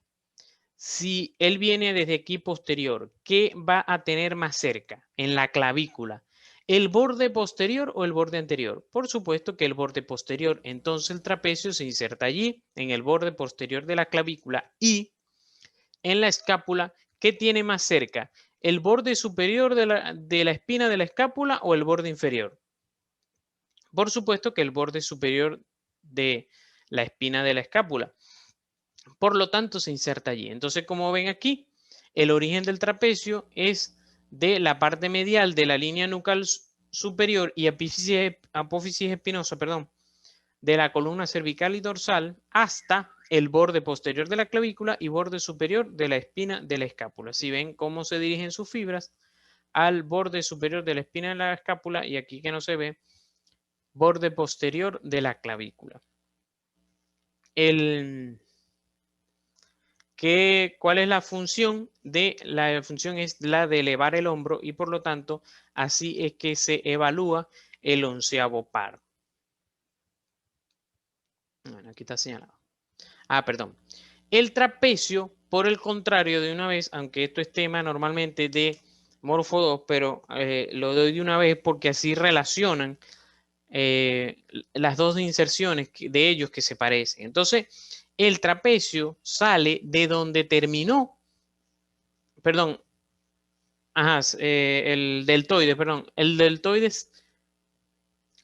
Si él viene desde aquí posterior, ¿qué va a tener más cerca? En la clavícula. ¿El borde posterior o el borde anterior? Por supuesto que el borde posterior. Entonces el trapecio se inserta allí, en el borde posterior de la clavícula y en la escápula. ¿Qué tiene más cerca? ¿El borde superior de la espina de la escápula o el borde inferior? Por supuesto que el borde superior de la espina de la escápula. Por lo tanto, se inserta allí. Entonces, como ven aquí, el origen del trapecio es de la parte medial de la línea nucal superior y apófisis espinosa, perdón, de la columna cervical y dorsal hasta el borde posterior de la clavícula y borde superior de la espina de la escápula. Si ven cómo se dirigen sus fibras al borde superior de la espina de la escápula y aquí que no se ve, borde posterior de la clavícula. ¿Cuál es la función? La función es la de elevar el hombro y por lo tanto así es que se evalúa el 11º par. Bueno, aquí está señalado. Perdón. El trapecio, por el contrario, de una vez, aunque esto es tema normalmente de Morfo 2, pero lo doy de una vez porque así relacionan las dos inserciones de ellos que se parecen. Entonces, el trapecio sale de donde terminó, perdón, el deltoides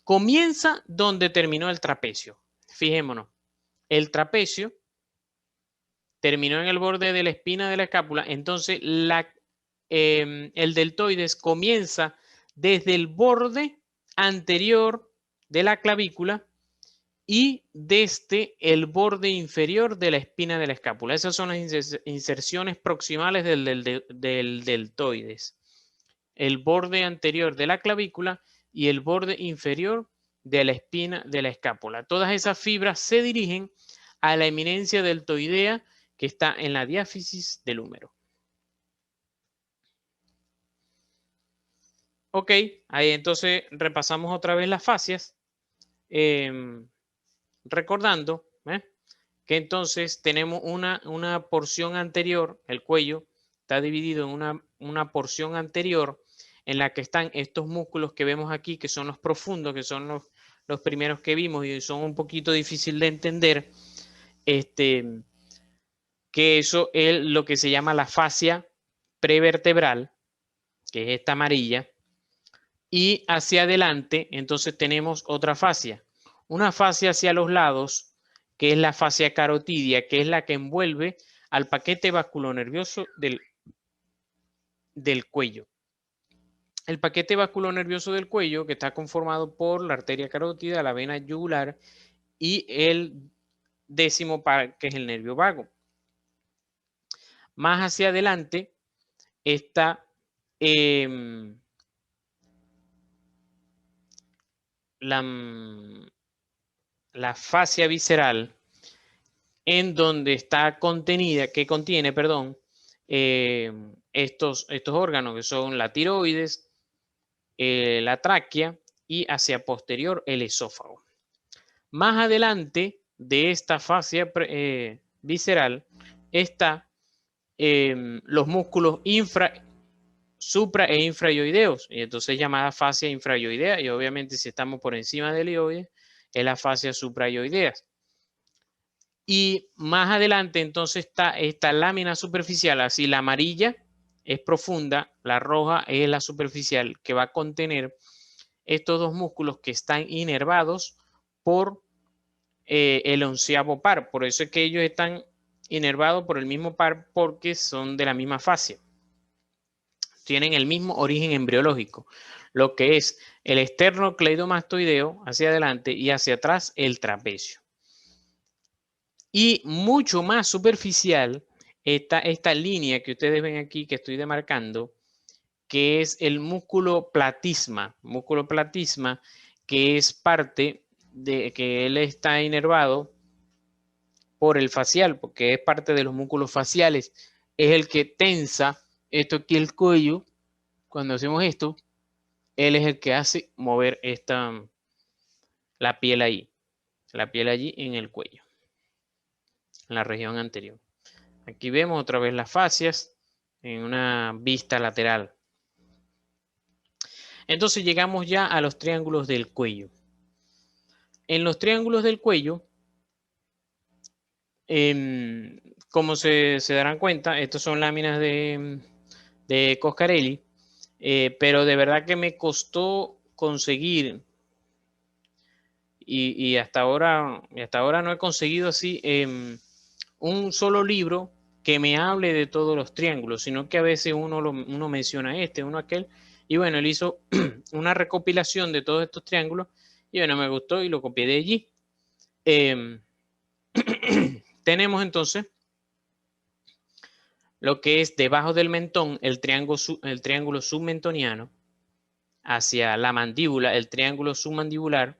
comienza donde terminó el trapecio. Fijémonos, el trapecio terminó en el borde de la espina de la escápula, entonces el deltoides comienza desde el borde anterior de la clavícula y desde el borde inferior de la espina de la escápula. Esas son las inserciones proximales del deltoides. El borde anterior de la clavícula y el borde inferior de la espina de la escápula. Todas esas fibras se dirigen a la eminencia deltoidea que está en la diáfisis del húmero. Ok, ahí entonces repasamos otra vez las fascias, recordando que entonces tenemos una porción anterior, el cuello está dividido en una porción anterior en la que están estos músculos que vemos aquí, que son los profundos, que son los primeros que vimos y son un poquito difícil de entender, que eso es lo que se llama la fascia prevertebral, que es esta amarilla, y hacia adelante entonces tenemos otra fascia, una fascia hacia los lados, que es la fascia carotidia, que es la que envuelve al paquete vasculonervioso del cuello. El paquete vasculonervioso del cuello, que está conformado por la arteria carótida, la vena yugular y el décimo par, que es el nervio vago. Más hacia adelante está la fascia visceral, en donde está contenida, que contiene, perdón, estos órganos que son la tiroides, la tráquea y hacia posterior el esófago. Más adelante de esta fascia visceral está los músculos supra e infrayoideos, y entonces llamada fascia infrayoidea, y obviamente si estamos por encima del ioide es la fascia suprayoidea. Y más adelante entonces está esta lámina superficial, así la amarilla es profunda, la roja es la superficial, que va a contener estos dos músculos que están inervados por el 11º par. Por eso es que ellos están inervados por el mismo par, porque son de la misma fascia. Tienen el mismo origen embriológico, lo que es el esternocleidomastoideo hacia adelante y hacia atrás el trapecio. Y mucho más superficial está esta línea que ustedes ven aquí, que estoy demarcando, que es el músculo platisma, que es parte de que él está inervado por el facial, porque es parte de los músculos faciales, es el que tensa esto aquí, el cuello. Cuando hacemos esto, él es el que hace mover la piel allí en el cuello, en la región anterior. Aquí vemos otra vez las fascias en una vista lateral. Entonces llegamos ya a los triángulos del cuello. En los triángulos del cuello, como se darán cuenta, estos son láminas de Coscarelli, pero de verdad que me costó conseguir y hasta ahora no he conseguido así un solo libro que me hable de todos los triángulos, sino que a veces uno menciona uno aquel, y bueno, él hizo una recopilación de todos estos triángulos y bueno, me gustó y lo copié de allí. Tenemos entonces lo que es debajo del mentón el triángulo submentoniano, hacia la mandíbula el triángulo submandibular,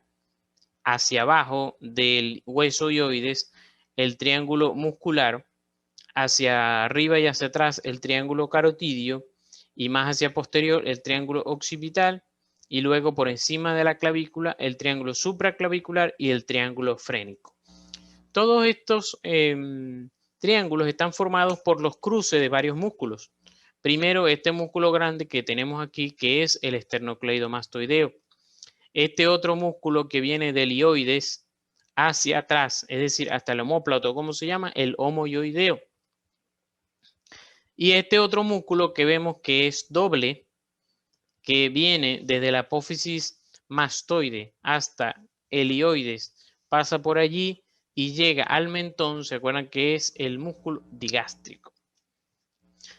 hacia abajo del hueso ioides el triángulo muscular, hacia arriba y hacia atrás el triángulo carotidio y más hacia posterior el triángulo occipital, y luego por encima de la clavícula el triángulo supraclavicular y el triángulo frénico. Todos estos triángulos están formados por los cruces de varios músculos. Primero, este músculo grande que tenemos aquí, que es el esternocleidomastoideo. Este otro músculo que viene del ioides hacia atrás, es decir, hasta el omóplato, ¿cómo se llama? El homoioideo. Y este otro músculo que vemos que es doble, que viene desde la apófisis mastoide hasta el ioides, pasa por allí y llega al mentón, ¿se acuerdan que es el músculo digástrico?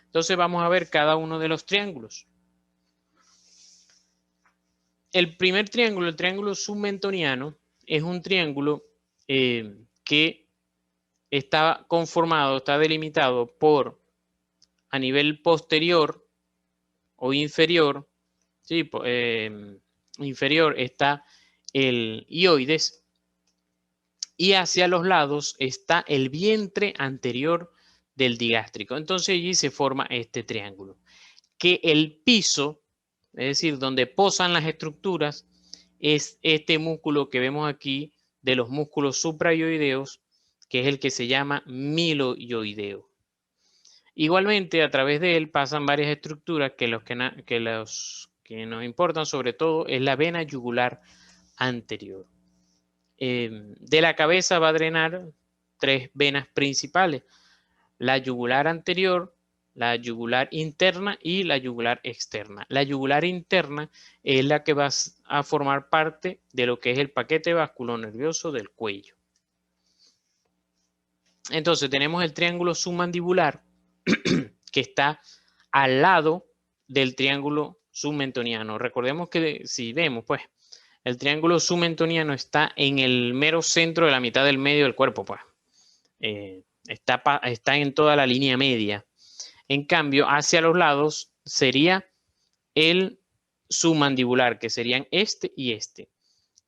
Entonces vamos a ver cada uno de los triángulos. El primer triángulo, el triángulo submentoniano, es un triángulo que está conformado, está delimitado por, a nivel posterior o inferior, ¿sí? Inferior está el ioides y hacia los lados está el vientre anterior del digástrico. Entonces allí se forma este triángulo, que el piso, es decir, donde posan las estructuras, es este músculo que vemos aquí de los músculos suprayoideos, que es el que se llama miloioideo. Igualmente, a través de él pasan varias estructuras que nos importan sobre todo es la vena yugular anterior. de la cabeza va a drenar 3 venas principales: la yugular anterior, la yugular interna y la yugular externa. La yugular interna es la que va a formar parte de lo que es el paquete vasculonervioso del cuello. Entonces tenemos el triángulo submandibular que está al lado del triángulo submentoniano. Recordemos que si vemos, pues, el triángulo submentoniano está en el mero centro de la mitad del medio del cuerpo, pues. Está en toda la línea media. En cambio, hacia los lados sería el submandibular, que serían este y este,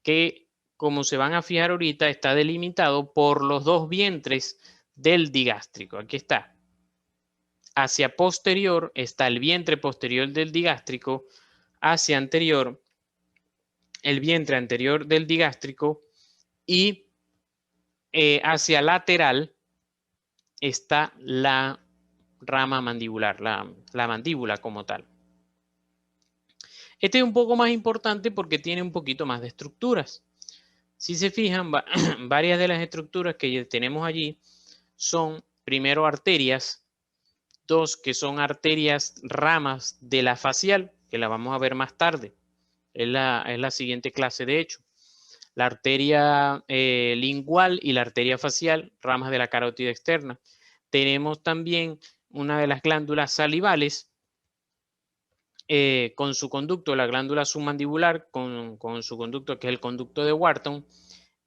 que, como se van a fijar ahorita, está delimitado por los dos vientres del digástrico. Aquí está. Hacia posterior está el vientre posterior del digástrico, hacia anterior el vientre anterior del digástrico y hacia lateral está la rama mandibular, la mandíbula como tal. Este es un poco más importante porque tiene un poquito más de estructuras. Si se fijan, varias de las estructuras que tenemos allí son, primero, arterias, dos que son arterias ramas de la facial, que la vamos a ver más tarde. Es la siguiente clase, de hecho. La arteria lingual y la arteria facial, ramas de la carótida externa. Tenemos también una de las glándulas salivales, con su conducto, la glándula submandibular, con su conducto, que es el conducto de Wharton,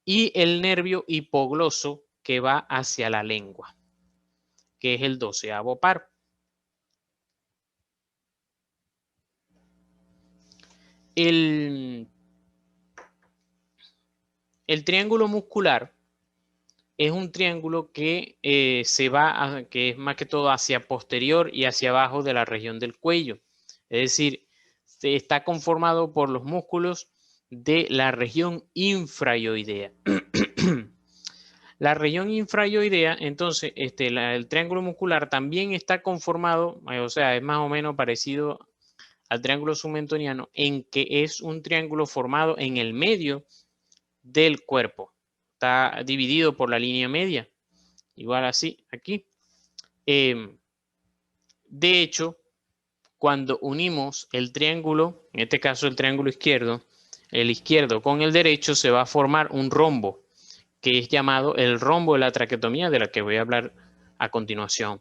y el nervio hipogloso que va hacia la lengua, que es el 12º par. El triángulo muscular es un triángulo que que es más que todo hacia posterior y hacia abajo de la región del cuello. Es decir, está conformado por los músculos de la región infrayoidea. La región infrayoidea, entonces, el triángulo muscular también está conformado, o sea, es más o menos parecido al triángulo submentoniano, en que es un triángulo formado en el medio del cuerpo. Está dividido por la línea media, igual así aquí. De hecho, cuando unimos el triángulo, en este caso el triángulo izquierdo, el izquierdo con el derecho, se va a formar un rombo, que es llamado el rombo de la traqueotomía, de la que voy a hablar a continuación.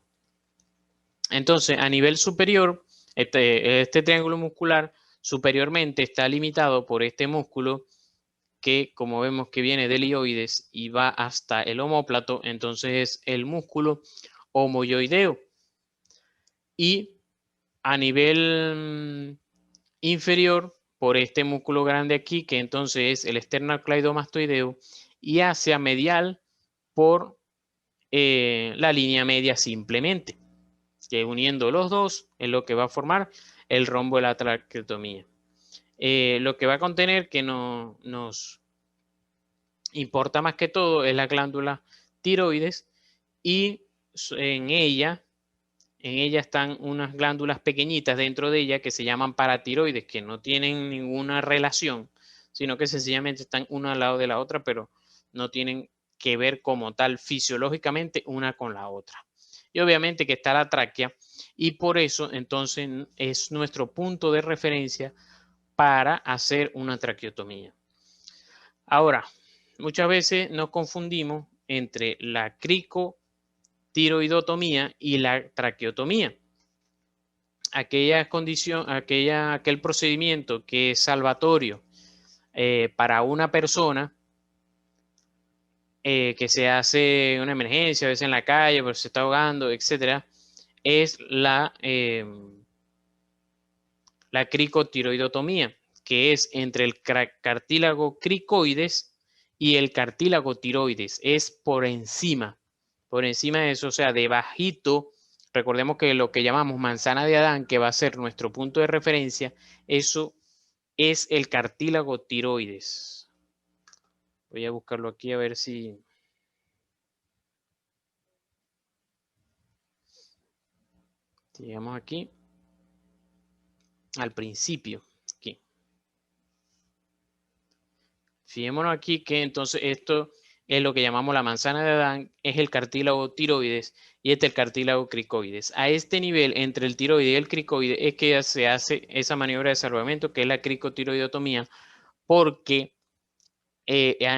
Entonces, a nivel superior, este triángulo muscular superiormente está limitado por este músculo que, como vemos, que viene del ilioides y va hasta el omóplato. Entonces es el músculo homoyoideo. Y a nivel inferior, por este músculo grande aquí, que entonces es el esternocleidomastoideo, y hacia medial por la línea media simplemente, que uniendo los dos es lo que va a formar el rombo de la traqueotomía. Lo que va a contener, que nos importa más que todo, es la glándula tiroides, y en ella están unas glándulas pequeñitas dentro de ella que se llaman paratiroides, que no tienen ninguna relación, sino que sencillamente están una al lado de la otra, pero no tienen que ver como tal fisiológicamente una con la otra. Y obviamente que está la tráquea, y por eso entonces es nuestro punto de referencia para hacer una traqueotomía. Ahora, muchas veces nos confundimos entre la cricotiroidotomía y la traqueotomía. Aquel procedimiento que es salvatorio para una persona que se hace una emergencia, a veces en la calle, pero se está ahogando, etcétera, es la cricotiroidotomía, que es entre el cartílago cricoides y el cartílago tiroides. Es por encima de eso, o sea, debajito. Recordemos que lo que llamamos manzana de Adán, que va a ser nuestro punto de referencia, eso es el cartílago tiroides. Voy a buscarlo aquí a ver si... Llegamos aquí al principio. Aquí. Fijémonos aquí que entonces esto es lo que llamamos la manzana de Adán, es el cartílago tiroides y este el cartílago cricoides. A este nivel, entre el tiroide y el cricoide, es que se hace esa maniobra de salvamento que es la cricotiroidotomía, porque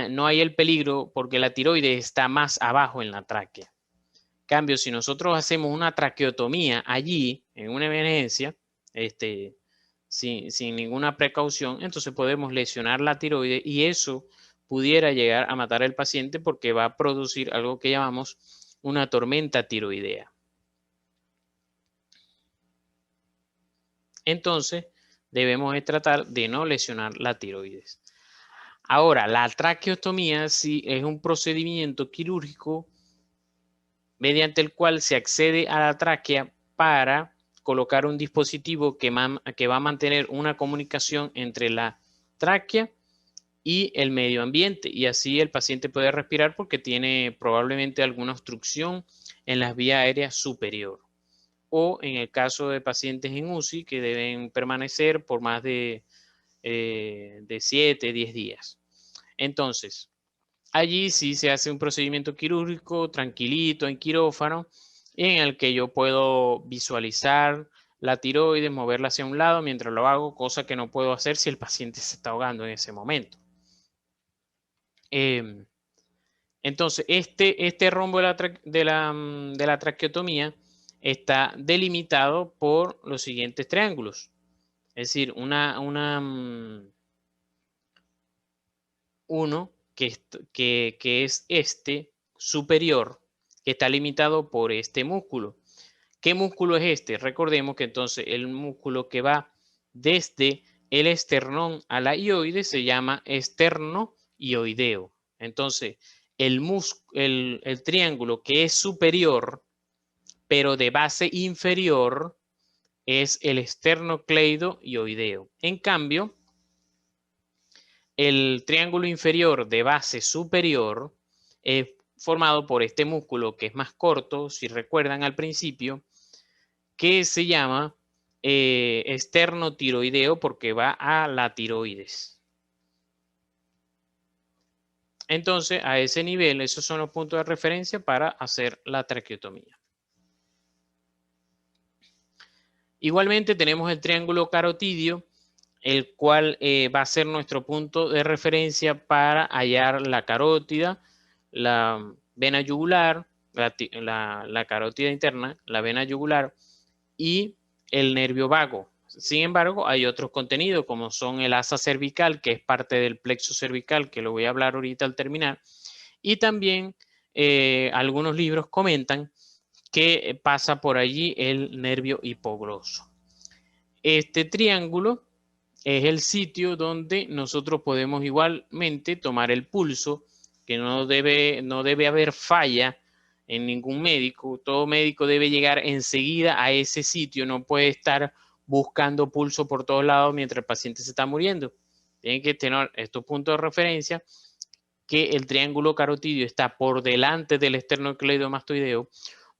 no hay el peligro, porque la tiroides está más abajo en la tráquea. En cambio, si nosotros hacemos una traqueotomía allí, en una emergencia, sin ninguna precaución, entonces podemos lesionar la tiroides y eso pudiera llegar a matar al paciente porque va a producir algo que llamamos una tormenta tiroidea. Entonces, debemos tratar de no lesionar la tiroides. Ahora, la traqueotomía sí es un procedimiento quirúrgico mediante el cual se accede a la tráquea para colocar un dispositivo que va a mantener una comunicación entre la tráquea y el medio ambiente, y así el paciente puede respirar porque tiene probablemente alguna obstrucción en las vías aéreas superior, o en el caso de pacientes en UCI que deben permanecer por más de 7, 10 días. Entonces, allí sí se hace un procedimiento quirúrgico tranquilito en quirófano, en el que yo puedo visualizar la tiroides, moverla hacia un lado mientras lo hago, cosa que no puedo hacer si el paciente se está ahogando en ese momento. Entonces, este rombo de la traqueotomía está delimitado por los siguientes triángulos. Es decir, uno que es este superior, que está limitado por este músculo. ¿Qué músculo es este? Recordemos que entonces el músculo que va desde el esternón a la hioide se llama esterno-hioideo. Entonces, el triángulo que es superior, pero de base inferior, es el esternocleido-hioideo. En cambio, el triángulo inferior de base superior es formado por este músculo que es más corto, si recuerdan al principio, que se llama esternotiroideo porque va a la tiroides. Entonces, a ese nivel, esos son los puntos de referencia para hacer la traqueotomía. Igualmente tenemos el triángulo carotidio, el cual va a ser nuestro punto de referencia para hallar la carótida, la vena yugular, la carótida interna, la vena yugular y el nervio vago. Sin embargo, hay otros contenidos como son el asa cervical, que es parte del plexo cervical, que lo voy a hablar ahorita al terminar, y también algunos libros comentan que pasa por allí el nervio hipogloso. Este triángulo es el sitio donde nosotros podemos igualmente tomar el pulso, que no debe haber falla en ningún médico. Todo médico debe llegar enseguida a ese sitio, no puede estar buscando pulso por todos lados mientras el paciente se está muriendo. Tienen que tener estos puntos de referencia, que el triángulo carotidio está por delante del esternocleidomastoideo,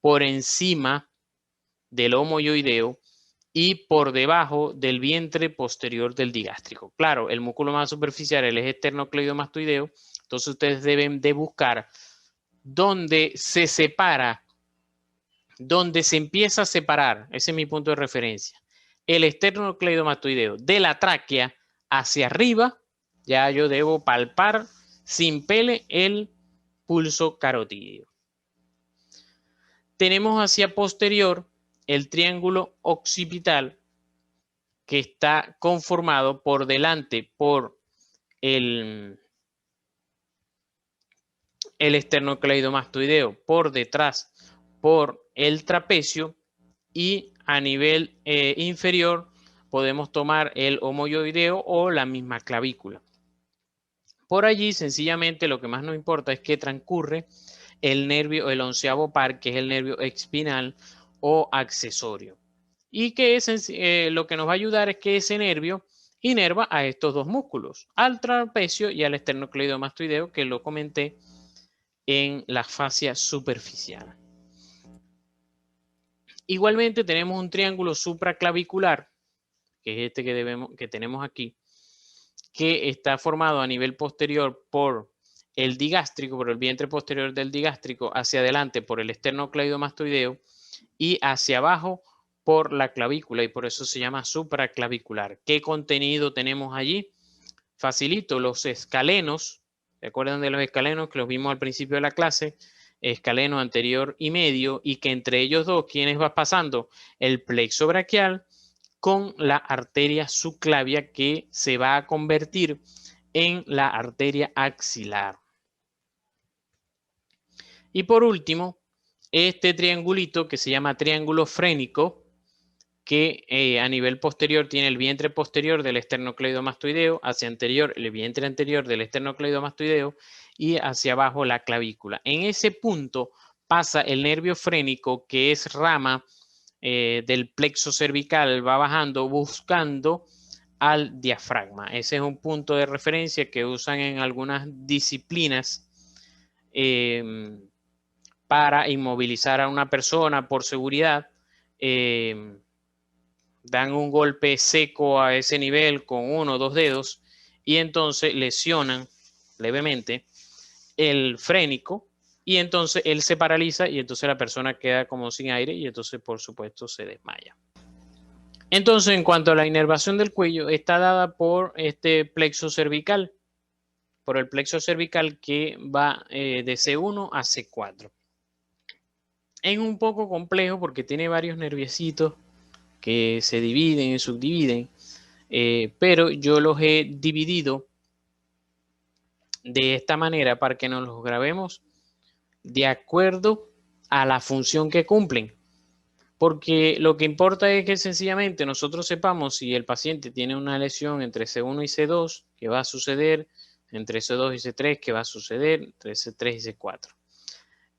por encima del homoyoideo y por debajo del vientre posterior del digástrico. Claro, el músculo más superficial es el esternocleidomastoideo, entonces ustedes deben de buscar dónde se separa, dónde se empieza a separar, ese es mi punto de referencia, el esternocleidomastoideo de la tráquea hacia arriba. Ya yo debo palpar sin pele el pulso carotidio. Tenemos hacia posterior el triángulo occipital, que está conformado por delante por el esternocleidomastoideo, por detrás por el trapecio, y a nivel inferior podemos tomar el homoyoideo o la misma clavícula. Por allí, sencillamente, lo que más nos importa es que transcurre el nervio, el onceavo par, que es el nervio espinal o accesorio. Y que lo que nos va a ayudar es que ese nervio inerva a estos dos músculos, al trapecio y al esternocleidomastoideo, que lo comenté en la fascia superficial. Igualmente tenemos un triángulo supraclavicular, que es este que tenemos aquí, que está formado a nivel posterior por el digástrico, por el vientre posterior del digástrico, hacia adelante por el esternocleidomastoideo y hacia abajo por la clavícula, y por eso se llama supraclavicular. ¿Qué contenido tenemos allí? Facilito, los escalenos. ¿Se acuerdan de los escalenos que los vimos al principio de la clase? Escaleno anterior y medio, y que entre ellos dos, ¿quiénes va pasando? El plexo braquial con la arteria subclavia, que se va a convertir en la arteria axilar. Y por último, este triangulito que se llama triángulo frénico, que a nivel posterior tiene el vientre posterior del esternocleidomastoideo, hacia anterior el vientre anterior del esternocleidomastoideo y hacia abajo la clavícula. En ese punto pasa el nervio frénico, que es rama del plexo cervical, va bajando buscando al diafragma. Ese es un punto de referencia que usan en algunas disciplinas para inmovilizar a una persona por seguridad. Dan un golpe seco a ese nivel con 1 o 2 dedos y entonces lesionan levemente el frénico y entonces él se paraliza y entonces la persona queda como sin aire y entonces por supuesto se desmaya. Entonces, en cuanto a la inervación del cuello, está dada por este plexo cervical, por el plexo cervical que va de C1 a C4. Es un poco complejo porque tiene varios nerviecitos que se dividen y subdividen, pero yo los he dividido de esta manera para que nos los grabemos de acuerdo a la función que cumplen. Porque lo que importa es que sencillamente nosotros sepamos si el paciente tiene una lesión entre C1 y C2, que va a suceder, entre C2 y C3, que va a suceder, entre C3 y C4.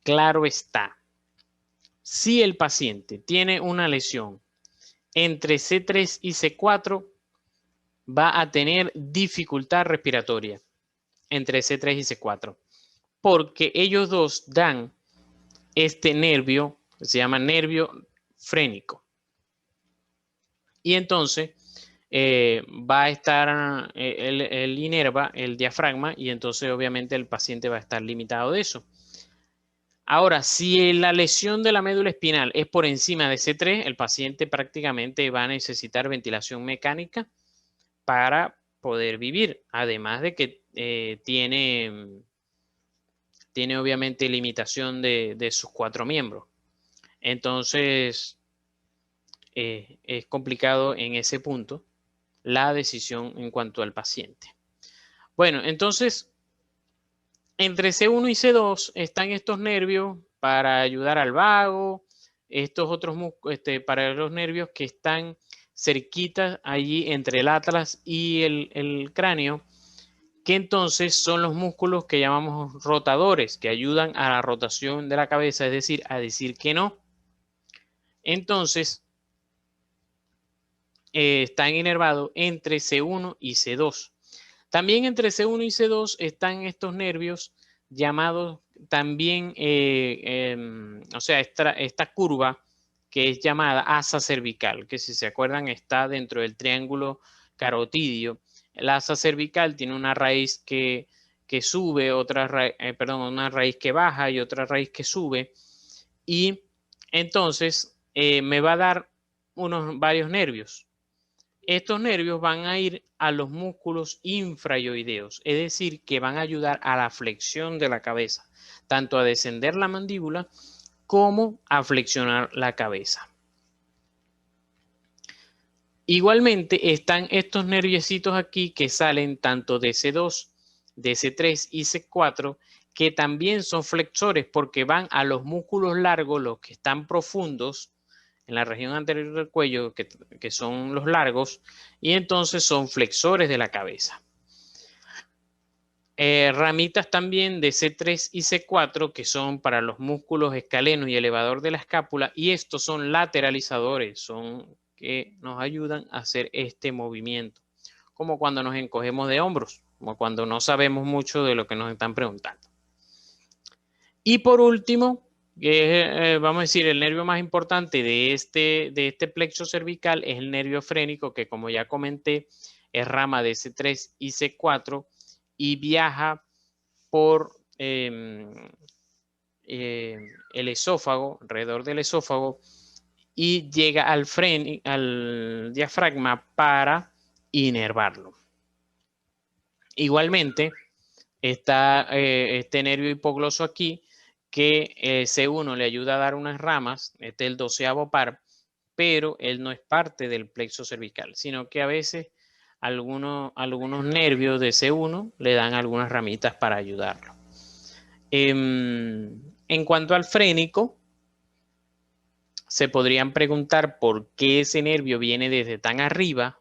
Claro está, si el paciente tiene una lesión entre C3 y C4, va a tener dificultad respiratoria entre C3 y C4, porque ellos dos dan este nervio, que se llama nervio frénico. Y entonces va a estar, el inerva el diafragma, y entonces obviamente el paciente va a estar limitado de eso. Ahora, si la lesión de la médula espinal es por encima de C3, el paciente prácticamente va a necesitar ventilación mecánica para poder vivir, además de que tiene obviamente limitación de sus 4 miembros. Entonces, es complicado en ese punto la decisión en cuanto al paciente. Bueno, entonces, entre C1 y C2 están estos nervios para ayudar al vago, estos otros para los nervios que están cerquitas allí entre el atlas y el cráneo, que entonces son los músculos que llamamos rotadores, que ayudan a la rotación de la cabeza, es decir, a decir que no. Entonces, están inervados entre C1 y C2. También entre C1 y C2 están estos nervios llamados también, o sea, esta curva que es llamada asa cervical, que si se acuerdan está dentro del triángulo carotidio. El asa cervical tiene una raíz que sube, una raíz que baja y otra raíz que sube. Y entonces me va a dar varios nervios. Estos nervios van a ir a los músculos infrayoideos, es decir, que van a ayudar a la flexión de la cabeza, tanto a descender la mandíbula como a flexionar la cabeza. Igualmente están estos nerviecitos aquí que salen tanto de C2, de C3 y C4, que también son flexores porque van a los músculos largos, los que están profundos, en la región anterior del cuello, que son los largos, y entonces son flexores de la cabeza. Ramitas también de C3 y C4, que son para los músculos escaleno y elevador de la escápula, y estos son lateralizadores, son que nos ayudan a hacer este movimiento, como cuando nos encogemos de hombros, como cuando no sabemos mucho de lo que nos están preguntando. Y por último, vamos a decir, el nervio más importante de este plexo cervical es el nervio frénico, que como ya comenté, es rama de C3 y C4 y viaja por el esófago, alrededor del esófago, y llega al diafragma para inervarlo. Igualmente, está este nervio hipogloso aquí, que C1 le ayuda a dar unas ramas, este es el 12º par, pero él no es parte del plexo cervical, sino que a veces algunos nervios de C1 le dan algunas ramitas para ayudarlo. En cuanto al frénico, se podrían preguntar por qué ese nervio viene desde tan arriba,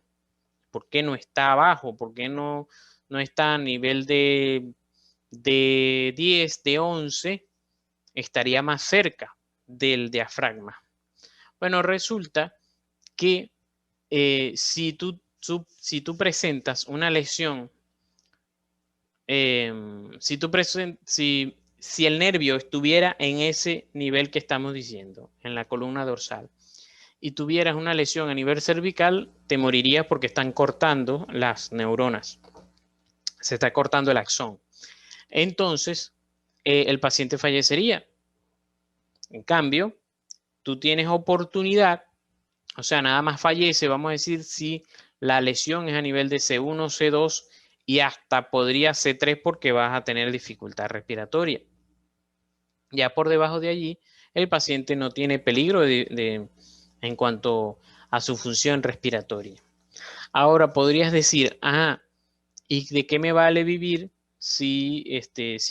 por qué no está abajo, por qué no está a nivel de 10, de 11, estaría más cerca del diafragma. Bueno, resulta que si tú presentas una lesión, si el nervio estuviera en ese nivel que estamos diciendo, en la columna dorsal, y tuvieras una lesión a nivel cervical, te morirías porque están cortando las neuronas. Se está cortando el axón. Entonces, el paciente fallecería. En cambio, tú tienes oportunidad, o sea, nada más fallece, vamos a decir, si la lesión es a nivel de C1, C2 y hasta podría C3 porque vas a tener dificultad respiratoria. Ya por debajo de allí, el paciente no tiene peligro en cuanto a su función respiratoria. Ahora podrías decir, ¿y de qué me vale vivir si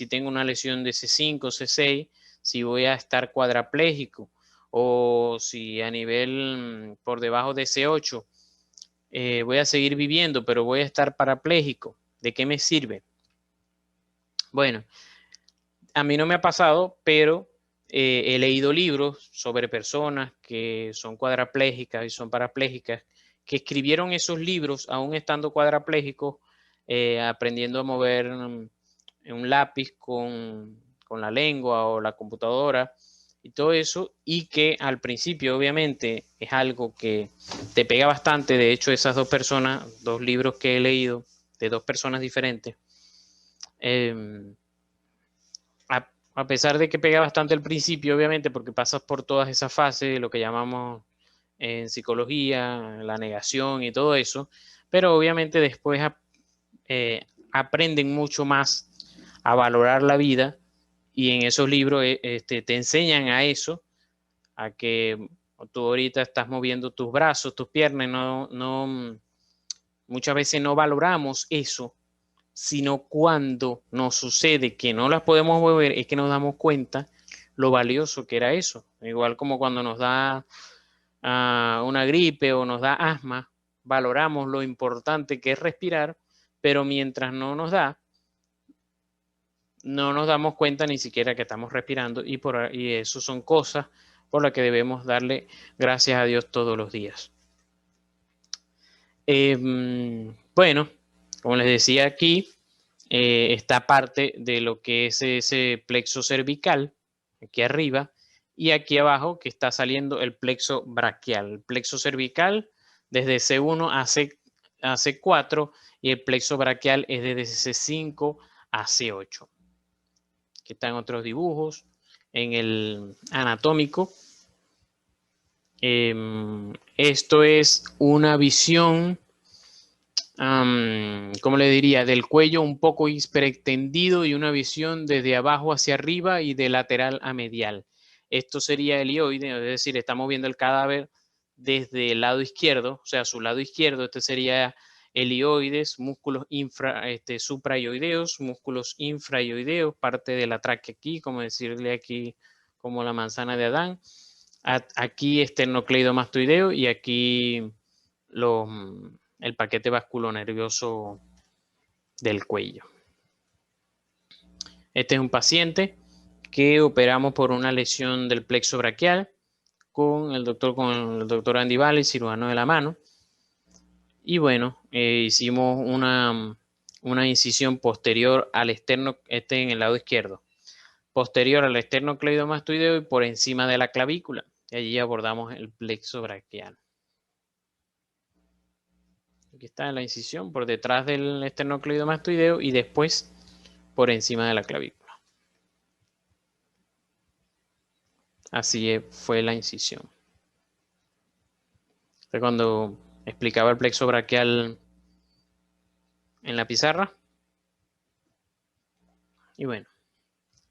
tengo una lesión de C5, C6, si voy a estar cuadraplégico o si a nivel por debajo de C8 voy a seguir viviendo, pero voy a estar parapléjico? ¿De qué me sirve? Bueno, a mí no me ha pasado, pero he leído libros sobre personas que son cuadraplégicas y son parapléjicas, que escribieron esos libros aún estando cuadraplégicos, aprendiendo a mover un lápiz con la lengua o la computadora y todo eso, y que al principio obviamente es algo que te pega bastante. De hecho, esas dos personas, dos libros que he leído de dos personas diferentes, a pesar de que pega bastante al principio, obviamente, porque pasas por todas esas fases, lo que llamamos en psicología, la negación y todo eso, pero obviamente después aprenden mucho más a valorar la vida, y en esos libros te enseñan a eso, a que tú ahorita estás moviendo tus brazos, tus piernas, muchas veces no valoramos eso, sino cuando nos sucede que no las podemos mover es que nos damos cuenta lo valioso que era eso. Igual como cuando nos da una gripe o nos da asma, valoramos lo importante que es respirar, pero mientras no nos da, no nos damos cuenta ni siquiera que estamos respirando, y eso son cosas por las que debemos darle gracias a Dios todos los días. Bueno, como les decía aquí, está parte de lo que es ese plexo cervical, aquí arriba, y aquí abajo que está saliendo el plexo braquial. El plexo cervical desde C1 a C4 y el plexo braquial es desde C5 a C8. Aquí están otros dibujos en el anatómico. Esto es una visión, ¿cómo le diría? Del cuello un poco hiperextendido y una visión desde abajo hacia arriba y de lateral a medial. Esto sería el helioide, es decir, estamos viendo el cadáver desde el lado izquierdo, o sea, su lado izquierdo. Este sería helioides, músculos suprayoideos, músculos infrayoideos, parte de la tráquea aquí, como decirle aquí, como la manzana de Adán. Aquí esternocleidomastoideo y aquí el paquete vasculonervioso del cuello. Este es un paciente que operamos por una lesión del plexo braquial con el doctor Andy Valle, cirujano de la mano. Y bueno, hicimos una incisión posterior al externo, en el lado izquierdo, posterior al esternocleidomastoideo y por encima de la clavícula. Y allí abordamos el plexo braquial. Aquí está la incisión por detrás del esternocleidomastoideo y después por encima de la clavícula. Así fue la incisión. Cuando explicaba el plexo braquial en la pizarra. Y bueno,